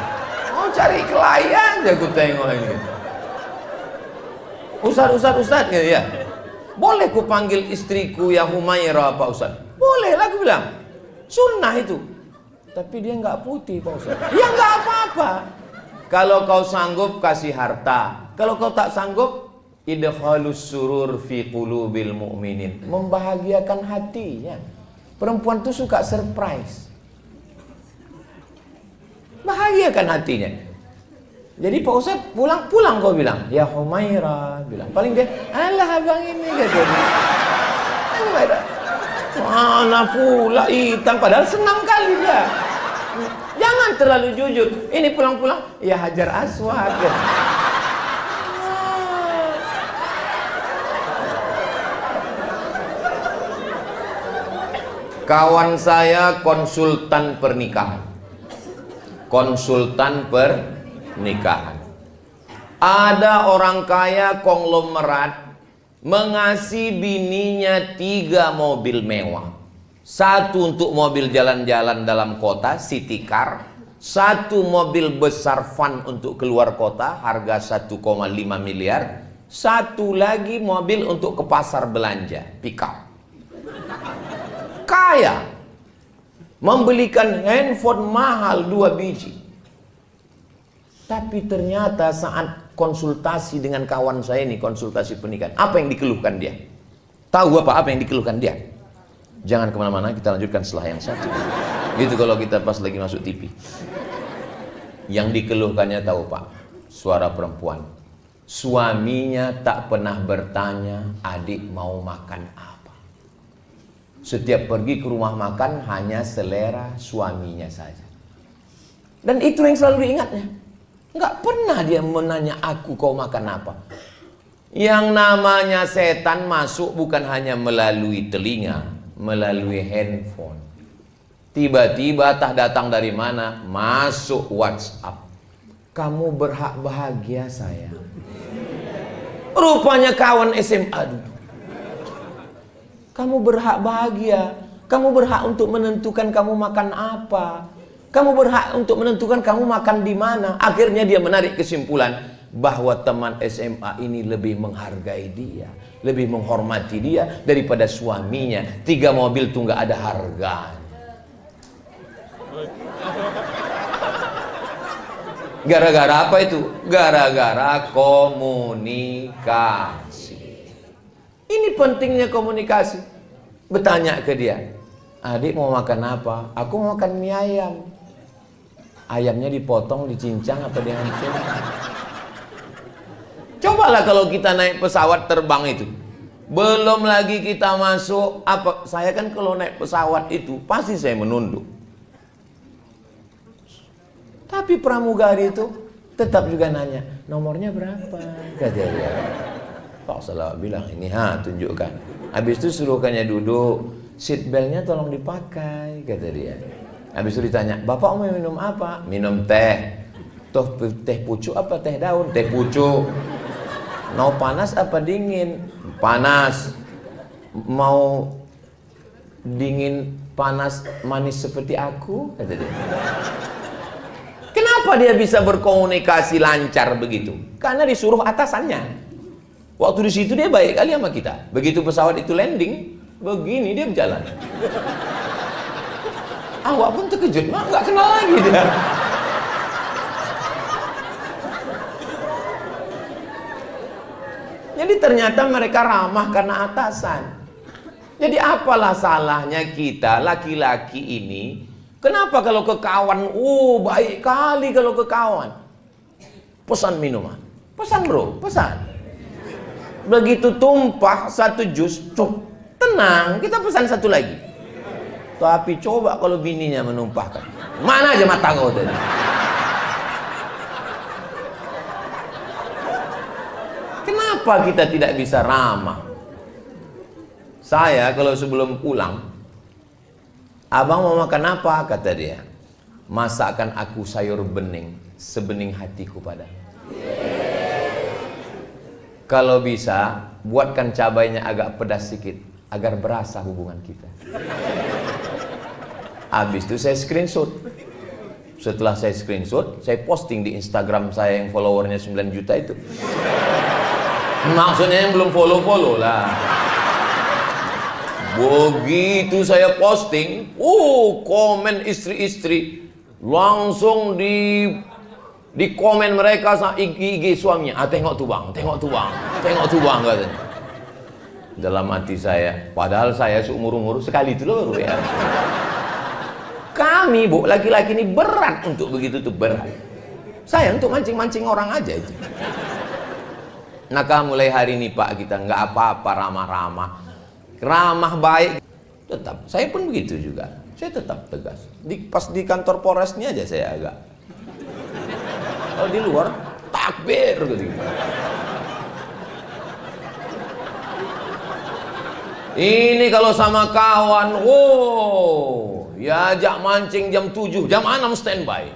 Mau cari klien aja aku tengok ini. Ustaz gitu ya. Boleh ku panggil istriku ya Humaira Pak Ustaz? Boleh lah aku bilang. Sunnah itu. Tapi dia nggak putih Pak Ustaz. Ya nggak apa-apa. Kalau kau sanggup kasih harta. Kalau kau tak sanggup, idkhalus surur fi qulubil mu'minin. Membahagiakan hatinya. Perempuan tuh suka surprise. Bahagiakan hatinya. Jadi Pak Ustaz pulang kau bilang, ya Humaira bilang. Paling dia, alah abang ini gitu. Mana pula hitam, padahal senang kali dia. Jangan terlalu jujur. Ini pulang-pulang, ya Hajar Aswad. Kawan saya konsultan pernikahan. Konsultan pernikahan. Ada orang kaya konglomerat mengasih bininya 3 mobil mewah. 1 untuk mobil jalan-jalan dalam kota, city car. 1 mobil besar van untuk keluar kota, harga 1,5 miliar. 1 lagi mobil untuk ke pasar belanja, pick up. Kaya, membelikan handphone mahal 2 biji. Tapi ternyata saat konsultasi dengan kawan saya ini, konsultasi pernikahan, apa yang dikeluhkan dia? Tahu apa yang dikeluhkan dia? Jangan kemana-mana, kita lanjutkan setelah yang satu. Gitu kalau kita pas lagi masuk TV. Yang dikeluhkannya tahu Pak, suara perempuan. Suaminya tak pernah bertanya, adik mau makan apa. Setiap pergi ke rumah makan hanya selera suaminya saja. Dan itu yang selalu diingatnya. Nggak pernah dia menanya aku kau makan apa. Yang namanya setan masuk bukan hanya melalui telinga, melalui handphone. Tiba-tiba tak datang dari mana, masuk WhatsApp. Kamu berhak bahagia sayang. Rupanya kawan SMA dulu. Kamu berhak bahagia. Kamu berhak untuk menentukan kamu makan apa. Kamu berhak untuk menentukan kamu makan di mana. Akhirnya dia menarik kesimpulan bahwa teman SMA ini lebih menghargai dia, lebih menghormati dia daripada suaminya. 3 mobil tuh nggak ada harganya. Gara-gara apa itu? Gara-gara komunikasi. Ini pentingnya komunikasi. Bertanya ke dia, adik mau makan apa? Aku mau makan mie ayam. Ayamnya dipotong, dicincang apa dihancur? Cobalah kalau kita naik pesawat terbang itu. Belum lagi kita masuk apa? Saya kan kalau naik pesawat itu pasti saya menunduk. Tapi pramugari itu tetap juga nanya, nomornya berapa? Kata dia. Pak Salah bilang, ini tunjukkan. Habis itu suruhkannya duduk, seat beltnya tolong dipakai, kata dia. Habis itu ditanya, bapak mau minum apa? Minum teh. Toh teh pucuk apa teh daun? Teh pucuk. Mau panas apa dingin? Panas. Mau dingin, panas, manis seperti aku? Kata dia. Kenapa dia bisa berkomunikasi lancar begitu? Karena disuruh atasannya. Waktu di situ dia baik kali sama kita. Begitu pesawat itu landing, begini dia berjalan. Awak pun terkejut, nggak kenal lagi dia. Jadi ternyata mereka ramah karena atasan. Jadi apalah salahnya kita laki-laki ini? Kenapa kalau ke kawan, baik kali kalau ke kawan. Pesan minuman, pesan bro, pesan. Begitu tumpah 1 jus, tenang, kita pesan 1 lagi. Tapi coba kalau bininya menumpahkan, mana aja mata kau tadi. Kenapa kita tidak bisa ramah? Saya kalau sebelum pulang, abang mau makan apa? Kata dia, masakan aku sayur bening, sebening hatiku padamu. Kalau bisa, buatkan cabainya agak pedas sedikit, agar berasa hubungan kita. Habis itu saya screenshot. Setelah saya screenshot, saya posting di Instagram saya yang followernya 9 juta itu. Maksudnya yang belum follow-follow lah. Begitu saya posting, komen istri-istri. Langsung di komen mereka sama IG suaminya, tengok tuh bang, tengok tuh bang, tengok tuh bang, katanya. Dalam hati saya, padahal saya seumur-umur sekali itu loh ya. Kami bu, laki-laki ini berat untuk begitu tuh, berat. Saya untuk mancing-mancing orang aja itu. Nah mulai hari ini pak, kita nggak apa-apa ramah-ramah. ramah baik, tetap. Saya pun begitu juga. Saya tetap tegas. Pas di kantor Polresnya aja saya agak. Kalau di luar takbir gitu. Ini kalau sama kawan, wow, ya ajak mancing jam 7, jam 6 standby.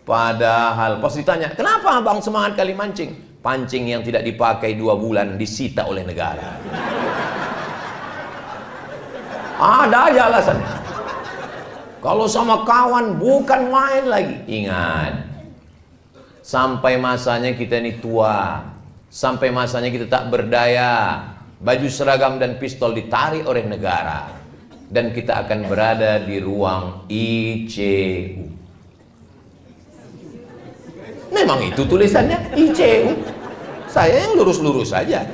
Padahal pas ditanya, kenapa abang semangat kali mancing? Pancing yang tidak dipakai 2 bulan disita oleh negara. Ada aja alasannya. Kalau sama kawan bukan main lagi. Ingat, sampai masanya kita ini tua, sampai masanya kita tak berdaya, baju seragam dan pistol ditarik oleh negara, dan kita akan berada di ruang ICU. Memang itu tulisannya ICU. Saya yang lurus-lurus saja.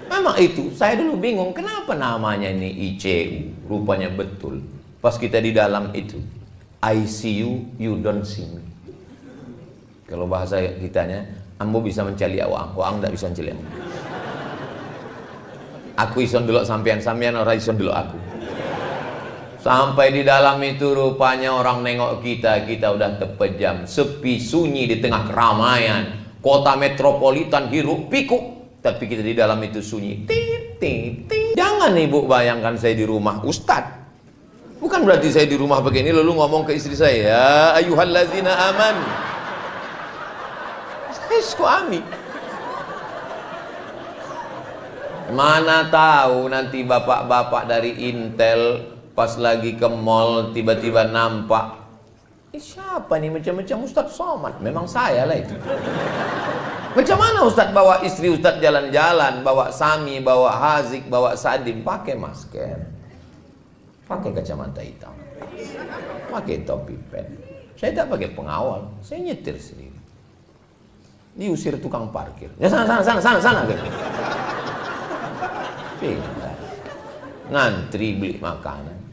Memang itu. Saya dulu bingung kenapa namanya ini ICU. Rupanya betul. Pas kita di dalam itu, I see you, you don't see me. Kalau bahasa kitanya, ambo bisa mencari awang, awang tak bisa mencari ambo. Aku ison dulu sampean orang ison dulu aku. Sampai di dalam itu rupanya orang nengok kita udah terpejam, sepi sunyi di tengah keramaian, kota metropolitan hiruk pikuk, tapi kita di dalam itu sunyi. Jangan ibu bayangkan saya di rumah ustadz. Bukan berarti saya di rumah begini lalu ngomong ke istri saya, ya ayyuhallazina aman. Saya suami. Mana tahu nanti bapak-bapak dari Intel pas lagi ke mall tiba-tiba nampak, siapa nih macam-macam Ustadz Somad? Memang saya lah itu. Macam mana Ustadz bawa istri Ustadz jalan-jalan, bawa Sami, bawa Hazik, bawa Sadim, pakai masker, pakai kacamata hitam, pakai topi pen. Saya tak pakai pengawal, saya nyetir sendiri. Diusir tukang parkir. Ya sana gitu. Pindah. Ngantri beli makanan.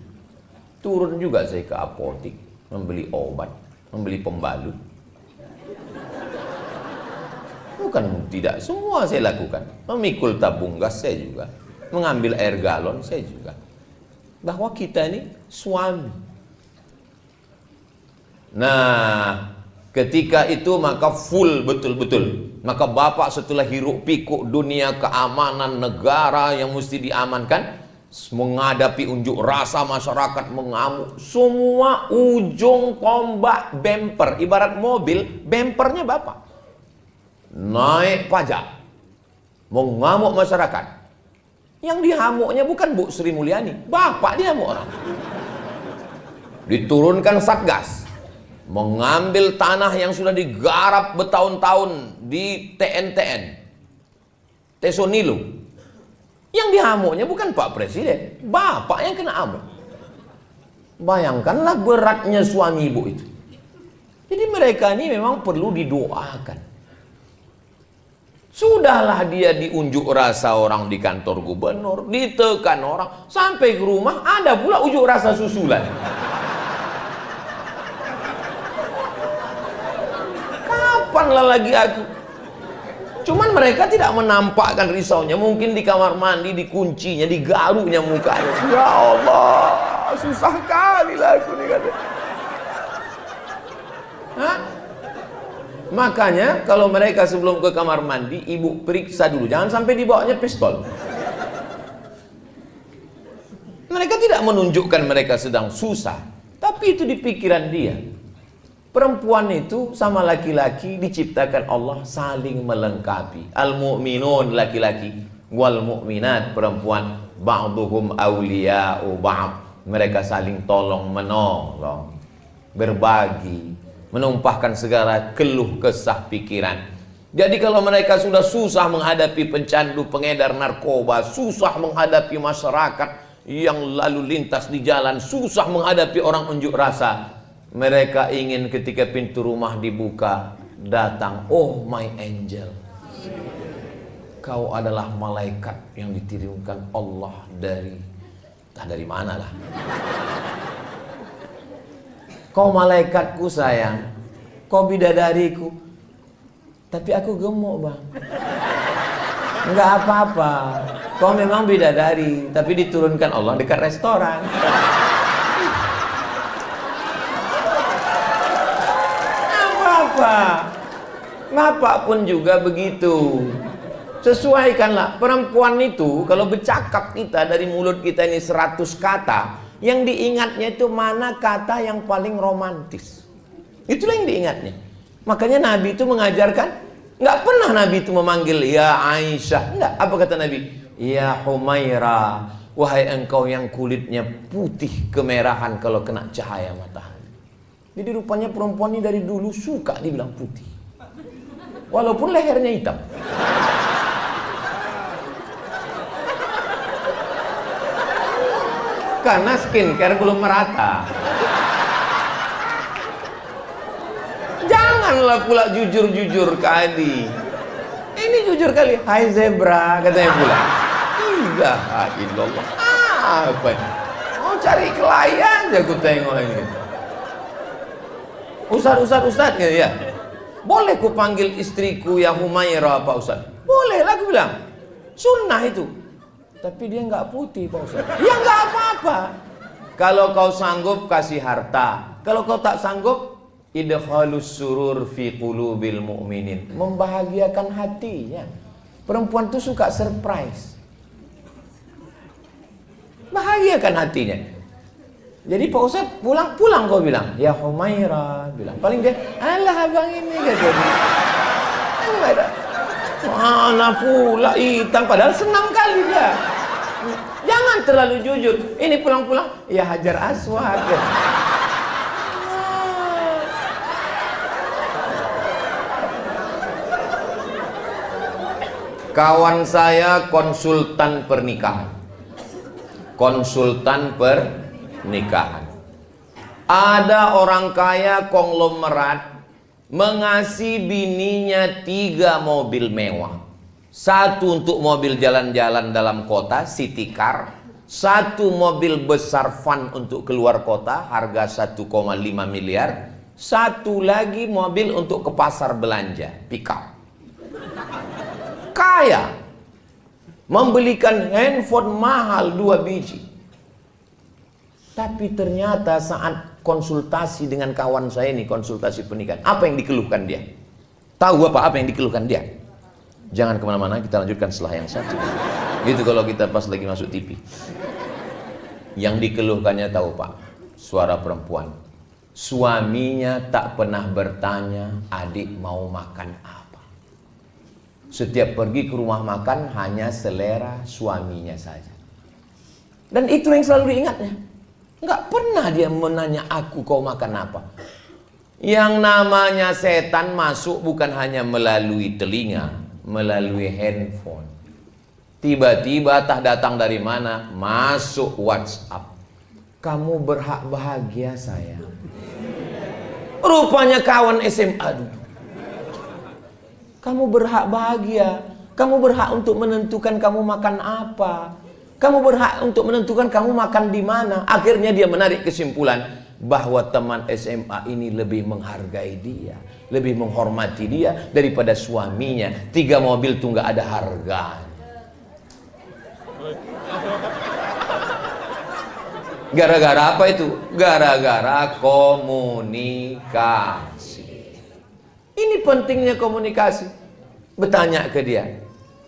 Turun juga saya ke apotik, membeli obat, membeli pembalut. Bukan tidak, semua saya lakukan. Memikul tabung gas saya juga, mengambil air galon saya juga. Bahwa kita ini suami. Nah, ketika itu maka full betul-betul. Maka bapak setelah hiruk pikuk dunia keamanan negara yang mesti diamankan, menghadapi unjuk rasa masyarakat mengamuk, semua ujung tombak bemper, ibarat mobil, bempernya bapak. Naik pajak, mengamuk masyarakat. Yang dihamuknya bukan Bu Sri Mulyani, bapak dihamuk orang. Diturunkan Satgas, mengambil tanah yang sudah digarap bertahun-tahun di TNTN, Tesonilo. Yang dihamuknya bukan Pak Presiden, bapak yang kena amuk. Bayangkanlah beratnya suami ibu itu. Jadi mereka ini memang perlu didoakan. Sudahlah dia diunjuk rasa orang di kantor gubernur, ditekan orang, sampai ke rumah ada pula unjuk rasa susulan. Kapanlah lagi aku? Cuman mereka tidak menampakkan risaunya. Mungkin di kamar mandi, dikuncinya, digaruknya mukanya. Ya Allah, susah kali lah aku nih kata. Hah? Makanya kalau mereka sebelum ke kamar mandi, ibu periksa dulu, jangan sampai dibawanya pistol. Mereka tidak menunjukkan mereka sedang susah, tapi itu di pikiran dia. Perempuan itu sama laki-laki diciptakan Allah saling melengkapi. Al-mu'minun laki-laki, wal mu'minat perempuan, ba'duhum awliya'u ba'd. Mereka saling tolong menolong, berbagi, menumpahkan segala keluh kesah pikiran. Jadi kalau mereka sudah susah menghadapi pencandu, pengedar narkoba, susah menghadapi masyarakat yang lalu lintas di jalan, susah menghadapi orang unjuk rasa, mereka ingin ketika pintu rumah dibuka, datang, oh my angel, kau adalah malaikat yang dikirimkan Allah dari, entah dari mana lah. Kau malaikatku sayang, kau bidadariku, tapi aku gemuk bang. Enggak apa-apa. Kau memang bidadari, tapi diturunkan Allah dekat restoran. Apa-apa. Bapak pun juga begitu. Sesuaikanlah. Perempuan itu kalau bercakap kita dari mulut kita ini 100 kata, yang diingatnya itu mana kata yang paling romantis. Itulah yang diingatnya. Makanya Nabi itu mengajarkan, nggak pernah Nabi itu memanggil ya Aisyah. Enggak. Apa kata Nabi? Ya Humaira, wahai engkau yang kulitnya putih kemerahan kalau kena cahaya matahari. Jadi rupanya perempuan ini dari dulu suka dibilang putih, walaupun lehernya hitam. Karena skincare belum merata. Janganlah pula jujur-jujur kali. Ini jujur kali. Hai zebra, katanya pula. Ilaha illallah. Apa ini? Mau cari klien aja aku tengok ini. Ustaz gitu ya. Boleh ku panggil istriku yang Humaira Pak Ustaz? Boleh lah aku bilang. Sunnah itu. Tapi dia nggak putih Pak Ustaz. Ya nggak apa-apa. Kalau kau sanggup kasih harta. Kalau kau tak sanggup, idkhalus surur fi qulubil mu'minin. Membahagiakan hatinya. Perempuan itu suka surprise. Bahagiakan hatinya. Jadi Pak Ustaz pulang kau bilang, ya Humaira bilang. Paling dia, alah abang ini gitu. Humaira. Mana pula hitam, padahal senang kali dia. Jangan terlalu jujur. Ini pulang-pulang, ya Hajar Aswad. Kawan saya konsultan pernikahan. Konsultan pernikahan. Ada orang kaya konglomerat mengasih bininya 3 mobil mewah. 1 untuk mobil jalan-jalan dalam kota, city car. 1 mobil besar van untuk keluar kota, harga 1,5 miliar. 1 lagi mobil untuk ke pasar belanja, pick up. Kaya. Membelikan handphone mahal 2 biji. Tapi ternyata saat konsultasi dengan kawan saya ini, konsultasi pernikahan, apa yang dikeluhkan dia? Tahu apa yang dikeluhkan dia? Jangan kemana-mana, kita lanjutkan setelah yang satu. Gitu kalau kita pas lagi masuk TV. Yang dikeluhkannya tahu Pak? Suara perempuan. Suaminya tak pernah bertanya, adik mau makan apa. Setiap pergi ke rumah makan hanya selera suaminya saja. Dan itu yang selalu diingatnya. Nggak pernah dia menanya aku kau makan apa. Yang namanya setan masuk bukan hanya melalui telinga, melalui handphone. Tiba-tiba tak datang dari mana, masuk WhatsApp. Kamu berhak bahagia sayang. Rupanya kawan SMA dulu. Kamu berhak bahagia. Kamu berhak untuk menentukan kamu makan apa. Kamu berhak untuk menentukan kamu makan di mana. Akhirnya dia menarik kesimpulan bahwa teman SMA ini lebih menghargai dia, lebih menghormati dia daripada suaminya. 3 mobil tuh nggak ada harganya. Gara-gara apa itu? Gara-gara komunikasi. Ini pentingnya komunikasi. Bertanya ke dia,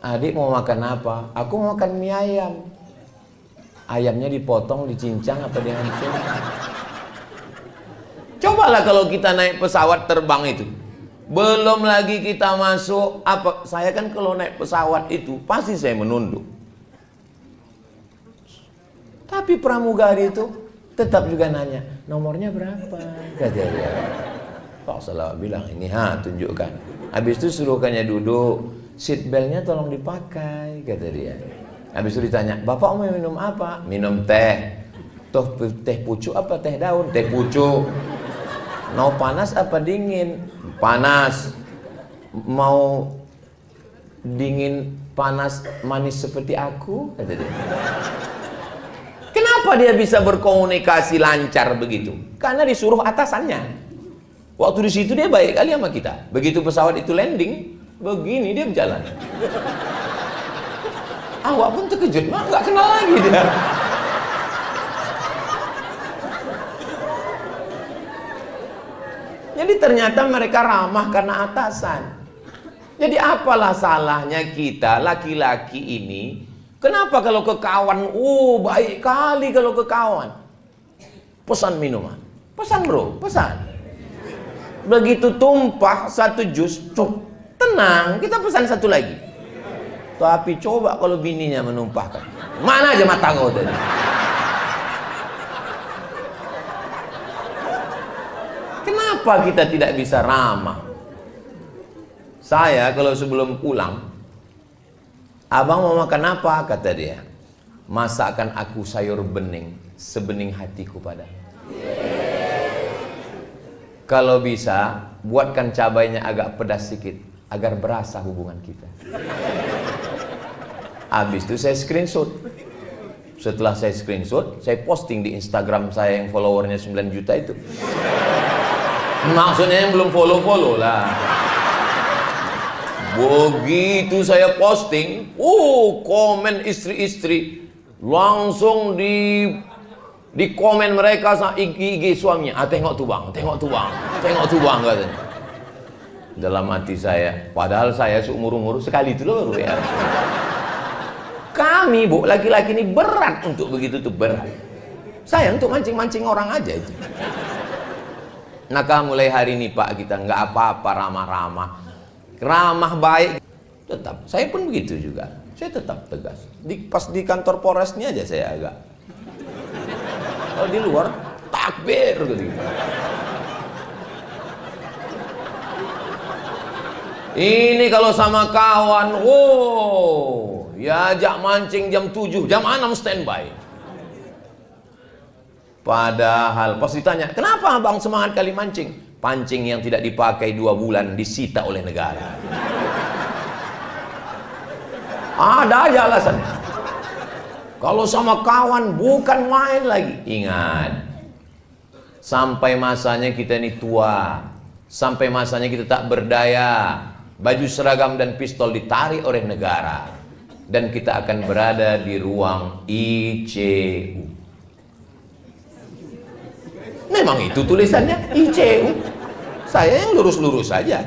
adik mau makan apa? Aku mau makan mie ayam. Ayamnya dipotong, dicincang apa dihancur? Cobalah kalau kita naik pesawat terbang itu. Belum lagi kita masuk apa? Saya kan kalau naik pesawat itu pasti saya menunduk. Tapi pramugari itu tetap juga nanya, nomornya berapa? Kata dia. Pak Salah bilang, ini tunjukkan. Habis itu suruhkannya duduk, seat beltnya tolong dipakai, kata dia. Habis itu ditanya, bapak mau minum apa? Minum teh. Toh teh pucuk apa teh daun? Teh pucuk. Mau panas apa dingin? Panas. Mau dingin, panas, manis seperti aku? Kata dia. Kenapa dia bisa berkomunikasi lancar begitu? Karena disuruh atasannya. Waktu di situ dia baik kali sama kita. Begitu pesawat itu landing, begini dia berjalan. awak pun terkejut, nggak kenal lagi dia. Jadi ternyata mereka ramah karena atasan. Jadi apalah salahnya kita laki-laki ini? Kenapa kalau ke kawan, baik kali kalau ke kawan. Pesan minuman, pesan bro, pesan. Begitu tumpah satu jus, cuk, tenang, kita pesan satu lagi. Tapi coba kalau bininya menumpahkan, mana aja mata kau tadi. Kenapa kita tidak bisa ramah? Saya kalau sebelum pulang, abang mau makan apa? Kata dia, masakan aku sayur bening, sebening hatiku padamu. Kalau bisa, buatkan cabainya agak pedas sedikit, agar berasa hubungan kita. Habis itu saya screenshot. Setelah saya screenshot, saya posting di Instagram saya yang followernya 9 juta itu. Maksudnya yang belum follow-follow lah. Begitu saya posting, komen istri-istri langsung di komen mereka sama IG suaminya. Tengok tuh bang, tengok tuh bang, tengok tuh bang katanya. Dalam hati saya, padahal saya seumur-umur sekali itu loh ya. Kami bu, laki-laki ini berat untuk begitu tuh, berat. Saya untuk mancing-mancing orang aja itu. Maka mulai hari ini pak, kita nggak apa-apa ramah-ramah, ramah baik. Tetap, saya pun begitu juga. Saya tetap tegas. Pas di kantor Polresnya aja saya agak. Kalau di luar takbir gitu. Ini kalau sama kawan, ya ajak mancing jam 7, jam 6 standby. Padahal pas ditanya, kenapa abang semangat kali mancing? Pancing yang tidak dipakai 2 bulan disita oleh negara. Ada aja alasannya. Kalau sama kawan bukan main lagi. Ingat, sampai masanya kita ini tua, sampai masanya kita tak berdaya, baju seragam dan pistol ditarik oleh negara, dan kita akan berada di ruang ICU. Memang itu tulisannya ICU. Saya yang lurus-lurus saja.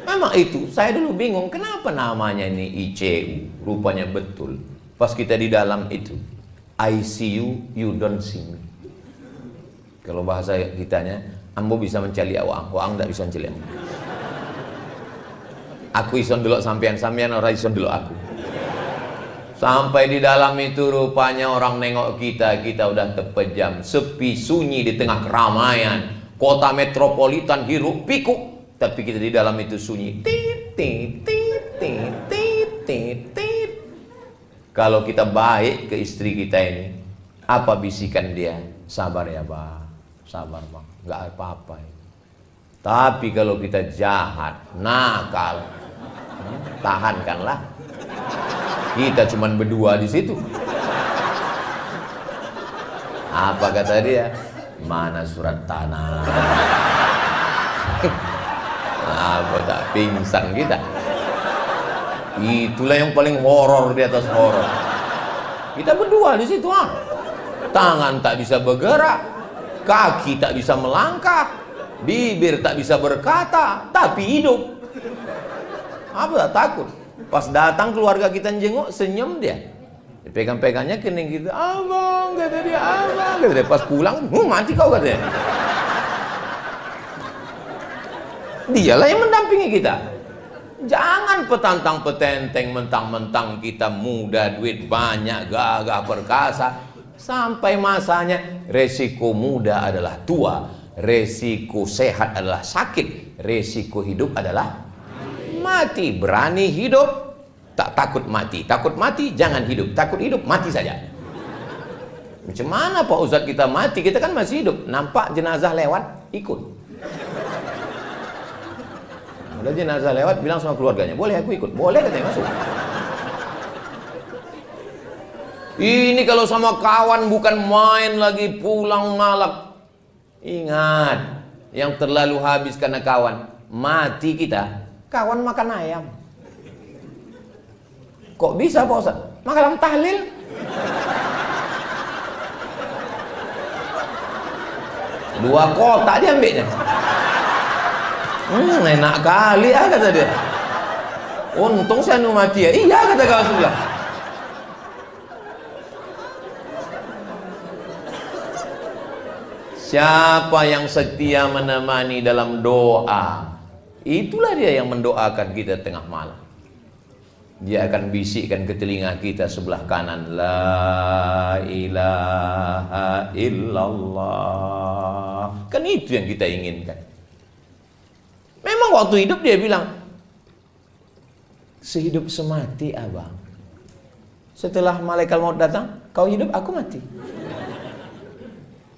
Memang itu. Saya dulu bingung kenapa namanya ini ICU. Rupanya betul. Pas kita di dalam itu, I see you, you don't see me. Kalau bahasa kitanya, ambo bisa mencari awang, awang tak bisa mencari ambo. Aku ison dulu sampean orang ison dulu aku. Sampai di dalam itu rupanya orang nengok kita udah terpejam, sepi, sunyi di tengah keramaian, kota metropolitan hiruk pikuk, tapi kita di dalam itu sunyi. Tit, tit, tit, tit, tit, tit, tit. Kalau kita baik ke istri kita ini, apa bisikan dia? Sabar ya bang, sabar bang, nggak apa-apa. Tapi kalau kita jahat, nakal, tahankanlah. Kita cuman berdua di situ. Apa kata dia? Mana surat tanah? Apa tak pingsan kita? Itulah yang paling horor di atas horor. Kita berdua di situ, tangan tak bisa bergerak, kaki tak bisa melangkah, bibir tak bisa berkata, tapi hidup. Apa tak takut? Pas datang keluarga kita jenguk, senyum dia. Pegang-pegangnya kening gitu, abang, kata dia, abang, kata dia. Pas pulang, mati kau, katanya. Dialah yang mendampingi kita. Jangan petantang petenteng, mentang-mentang kita muda, duit banyak, gagah perkasa. Sampai masanya, resiko muda adalah tua, resiko sehat adalah sakit, resiko hidup adalah mati. Berani hidup, tak takut mati. Takut mati, jangan hidup. Takut hidup, mati saja. Macam mana Pak Ustadz kita mati? Kita kan masih hidup. Nampak jenazah lewat, ikut. Ada jenazah lewat, bilang sama keluarganya, boleh aku ikut? Boleh, katanya, masuk. Ini kalau sama kawan bukan main lagi, pulang malam. Ingat, yang terlalu habis karena kawan, mati kita. Kawan makan ayam. Kok bisa Pak Ustadz? malam tahlil. Dua kotak dia ambilnya. Enak kali ya, kata dia. Untung saya mati ya. Iya, kata kawan sebelah. Siapa yang setia menemani dalam doa, itulah dia yang mendoakan kita tengah malam. Dia akan bisikkan ke telinga kita sebelah kanan, la ilaha illallah. Kan itu yang kita inginkan. Memang waktu hidup dia bilang, sehidup semati abang. Setelah malaikat maut datang, kau hidup, aku mati.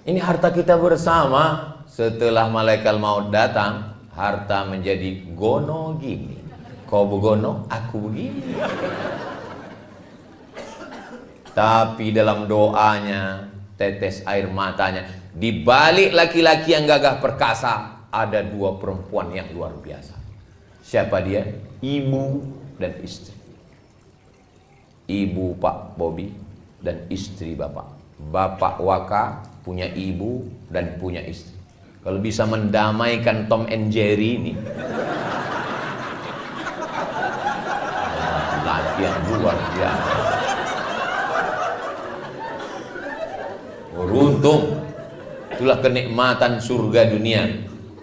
Ini harta kita bersama. Setelah malaikat maut datang, harta menjadi gono gini. Kau begono, aku begini. Tapi dalam doanya, tetes air matanya, di balik laki-laki yang gagah perkasa, ada dua perempuan yang luar biasa. Siapa dia? Ibu dan istri. Ibu Pak Bobby dan istri Bapak. Bapak Waka punya ibu dan punya istri. Kalau bisa mendamaikan Tom and Jerry ini, latihan luar biasa. Beruntung, itulah kenikmatan surga dunia,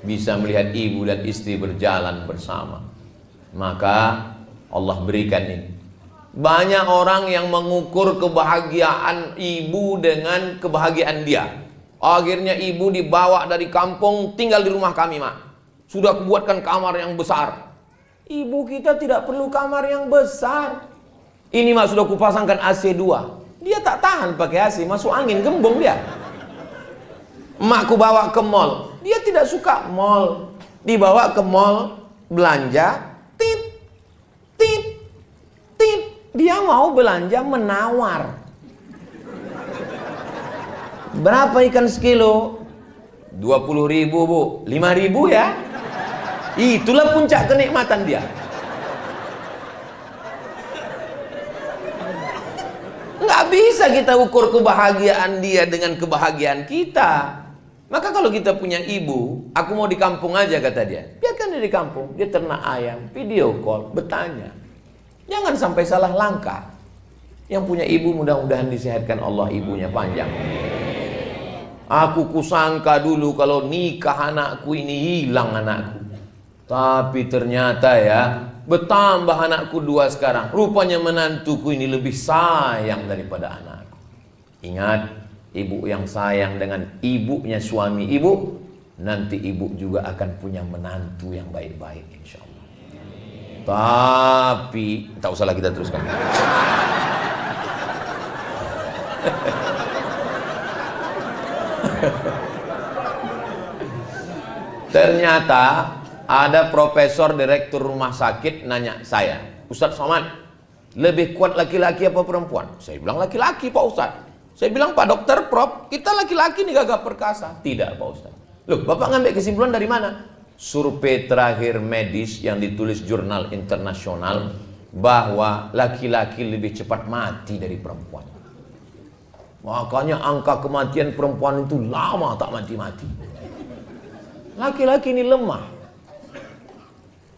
bisa melihat ibu dan istri berjalan bersama. Maka Allah berikan ini. Banyak orang yang mengukur kebahagiaan ibu dengan kebahagiaan dia. Akhirnya ibu dibawa dari kampung, tinggal di rumah kami, Mak. Sudah kubuatkan kamar yang besar. Ibu kita tidak perlu kamar yang besar. Ini, Mak, sudah kupasangkan AC 2. Dia tak tahan pakai AC, masuk angin, gembung dia. Emak ku bawa ke mall. Dia tidak suka mall. Dibawa ke mall, belanja, tit, tit, tit. Dia mau belanja menawar. Berapa ikan sekilo? 20.000, Bu. 5.000 ya. Itulah puncak kenikmatan dia. Nggak bisa kita ukur kebahagiaan dia dengan kebahagiaan kita. Maka kalau kita punya ibu, aku mau di kampung aja, kata dia. Biarkan dia di kampung. Dia ternak ayam, video call, bertanya. Jangan sampai salah langkah. Yang punya ibu mudah-mudahan disehatkan Allah, ibunya panjang. Aku kusangka dulu kalau nikah anakku ini hilang anakku. Tapi ternyata ya, bertambah anakku 2 sekarang. Rupanya menantuku ini lebih sayang daripada anakku. Ingat, ibu yang sayang dengan ibunya suami ibu, nanti ibu juga akan punya menantu yang baik-baik, insya Allah. Tapi tak usahlah kita teruskan. Ternyata ada profesor direktur rumah sakit nanya saya, Ustadz Somad, lebih kuat laki-laki apa perempuan? Saya bilang laki-laki, Pak Ustadz. Saya bilang, Pak Dokter, Prof, kita laki-laki nih gagah perkasa. Tidak, Pak Ustadz. Loh, Bapak ngambil kesimpulan dari mana? Survei terakhir medis yang ditulis jurnal internasional bahwa laki-laki lebih cepat mati dari perempuan. Makanya angka kematian perempuan itu lama tak mati-mati. Laki-laki ini lemah.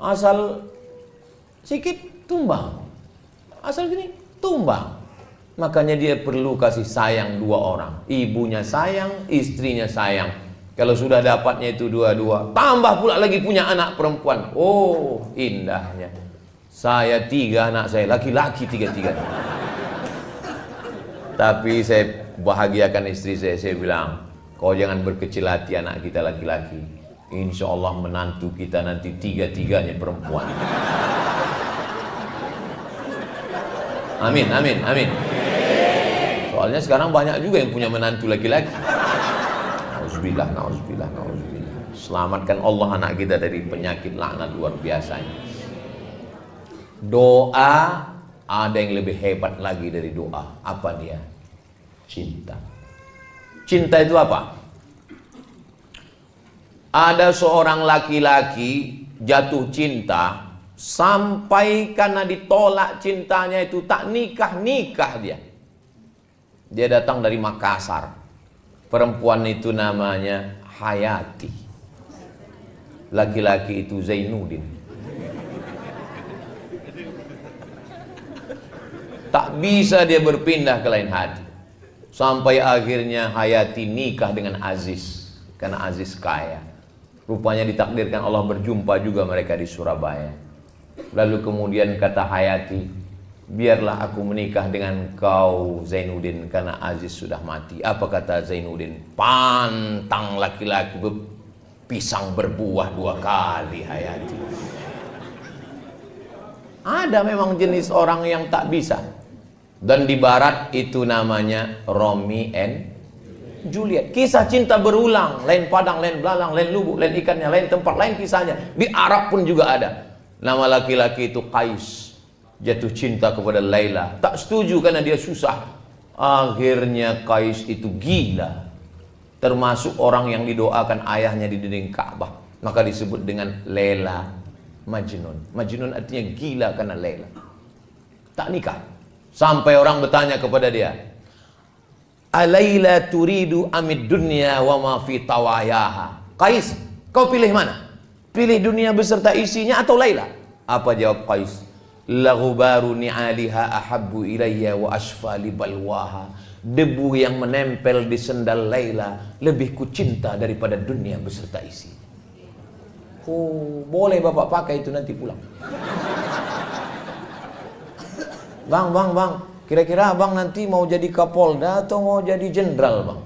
Asal sikit tumbang. Asal gini tumbang. Makanya dia perlu kasih sayang 2 orang. Ibunya sayang, istrinya sayang. Kalau sudah dapatnya itu 2-2, tambah pula lagi punya anak perempuan. Oh, indahnya. Saya 3 anak saya, laki-laki 3-3. Tapi saya bahagiakan istri saya bilang, kau jangan berkecil hati, anak kita laki-laki. Insya Allah menantu kita nanti 3-3-nya perempuan. Amin, amin, amin. Soalnya sekarang banyak juga yang punya menantu laki-laki. Nauzubillah, nauzubillah, nauzubillah. Selamatkan Allah anak kita dari penyakit laknat luar biasanya. Doa ada yang lebih hebat lagi dari doa. Apa dia? Cinta. Cinta itu apa? Ada seorang laki-laki jatuh cinta Sampai karena ditolak cintanya itu tak nikah dia. Dia datang dari Makassar. Perempuan itu namanya Hayati. Laki-laki itu Zainuddin. Tak bisa dia berpindah ke lain hati. Sampai akhirnya Hayati nikah dengan Aziz. Karena Aziz kaya. Rupanya ditakdirkan Allah berjumpa juga mereka di Surabaya. Lalu kemudian kata Hayati, biarlah aku menikah dengan kau Zainuddin, karena Aziz sudah mati. Apa kata Zainuddin? Pantang laki-laki pisang berbuah 2 kali, Hayati. Ada memang jenis orang yang tak bisa. Dan di barat itu namanya Romeo and Juliet. Kisah cinta berulang, lain padang, lain belalang, lain lubuk, lain ikannya, lain tempat, lain kisahnya. Di Arab pun juga ada. Nama laki-laki itu Qais. Jatuh cinta kepada Laila. Tak setuju karena dia susah. Akhirnya Qais itu gila. Termasuk orang yang didoakan ayahnya di dinding Ka'bah. Maka disebut dengan Laila Majnun. Majnun artinya gila karena Laila. Tak nikah. Sampai orang bertanya kepada dia, Alaila turidu amid dunya wa ma fi tawayaha. Qais, kau pilih mana? Pilih dunia beserta isinya atau Laila? Apa jawab Qais? La ghubaru ni'aliha ahabbu ilayya wa asfa li balwaha. Debu yang menempel di sendal Laila lebih kucinta daripada dunia beserta isi. Oh, boleh bapak pakai itu nanti pulang. Bang, kira-kira abang nanti mau jadi Kapolda atau mau jadi jenderal, bang?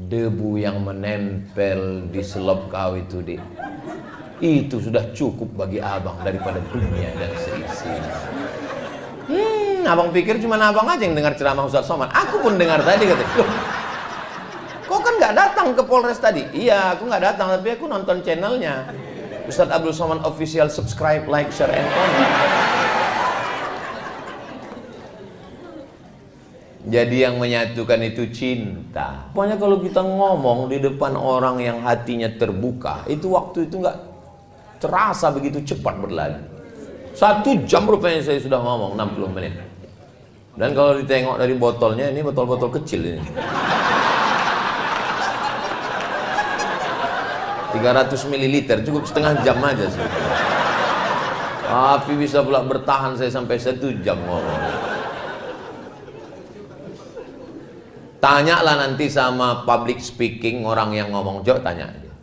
Debu yang menempel di selop kau itu sudah cukup bagi abang daripada dunia dan seisinya. Abang pikir cuma abang aja yang dengar ceramah Ustaz Somad. Aku pun dengar tadi, kata. Loh, kau kan nggak datang ke Polres tadi? Iya, aku nggak datang, tapi aku nonton channelnya Ustaz Abdul Somad Official. Subscribe, like, share, and comment. Jadi yang menyatukan itu cinta. Pokoknya kalau kita ngomong di depan orang yang hatinya terbuka, itu waktu itu nggak terasa begitu cepat berlalu. 1 jam rupanya saya sudah ngomong 60 menit. Dan kalau ditengok dari botolnya, ini botol-botol kecil ini. 300 ml, cukup setengah jam aja sih. Tapi bisa pula bertahan saya sampai 1 jam ngomong. Tanyalah nanti sama public speaking, orang yang ngomong, jauh tanya aja.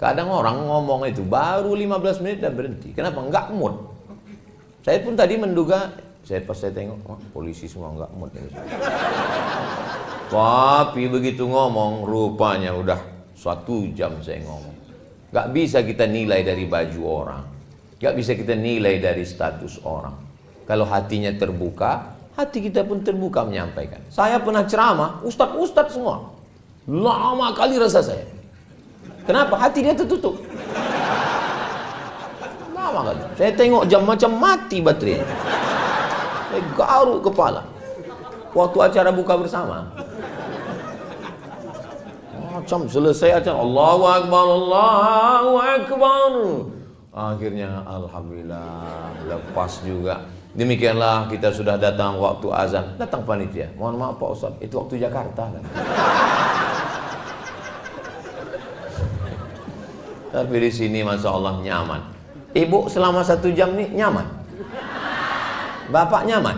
Kadang orang ngomong itu baru 15 menit dan berhenti. Kenapa? Enggak mood. Saya pun tadi menduga, pas saya tengok, polisi semua enggak mood. Tapi begitu ngomong, rupanya udah 1 jam saya ngomong. Enggak bisa kita nilai dari baju orang. Enggak bisa kita nilai dari status orang. Kalau hatinya terbuka, hati kita pun terbuka menyampaikan. Saya pernah ceramah, ustadz semua. Lama kali rasa saya. Kenapa? Hati dia tertutup. Lama kali. Saya tengok jam macam mati baterai. Saya garuk kepala. Waktu acara buka bersama. Macam selesai acara, Allahu Akbar, Allahu Akbar. Akhirnya alhamdulillah lepas juga. Demikianlah kita sudah datang waktu azan. Datang panitia. Mohon maaf Pak Ustaz, itu waktu Jakarta kan. Tapi di sini Masya Allah nyaman. Ibu selama 1 jam nih nyaman? Bapak nyaman?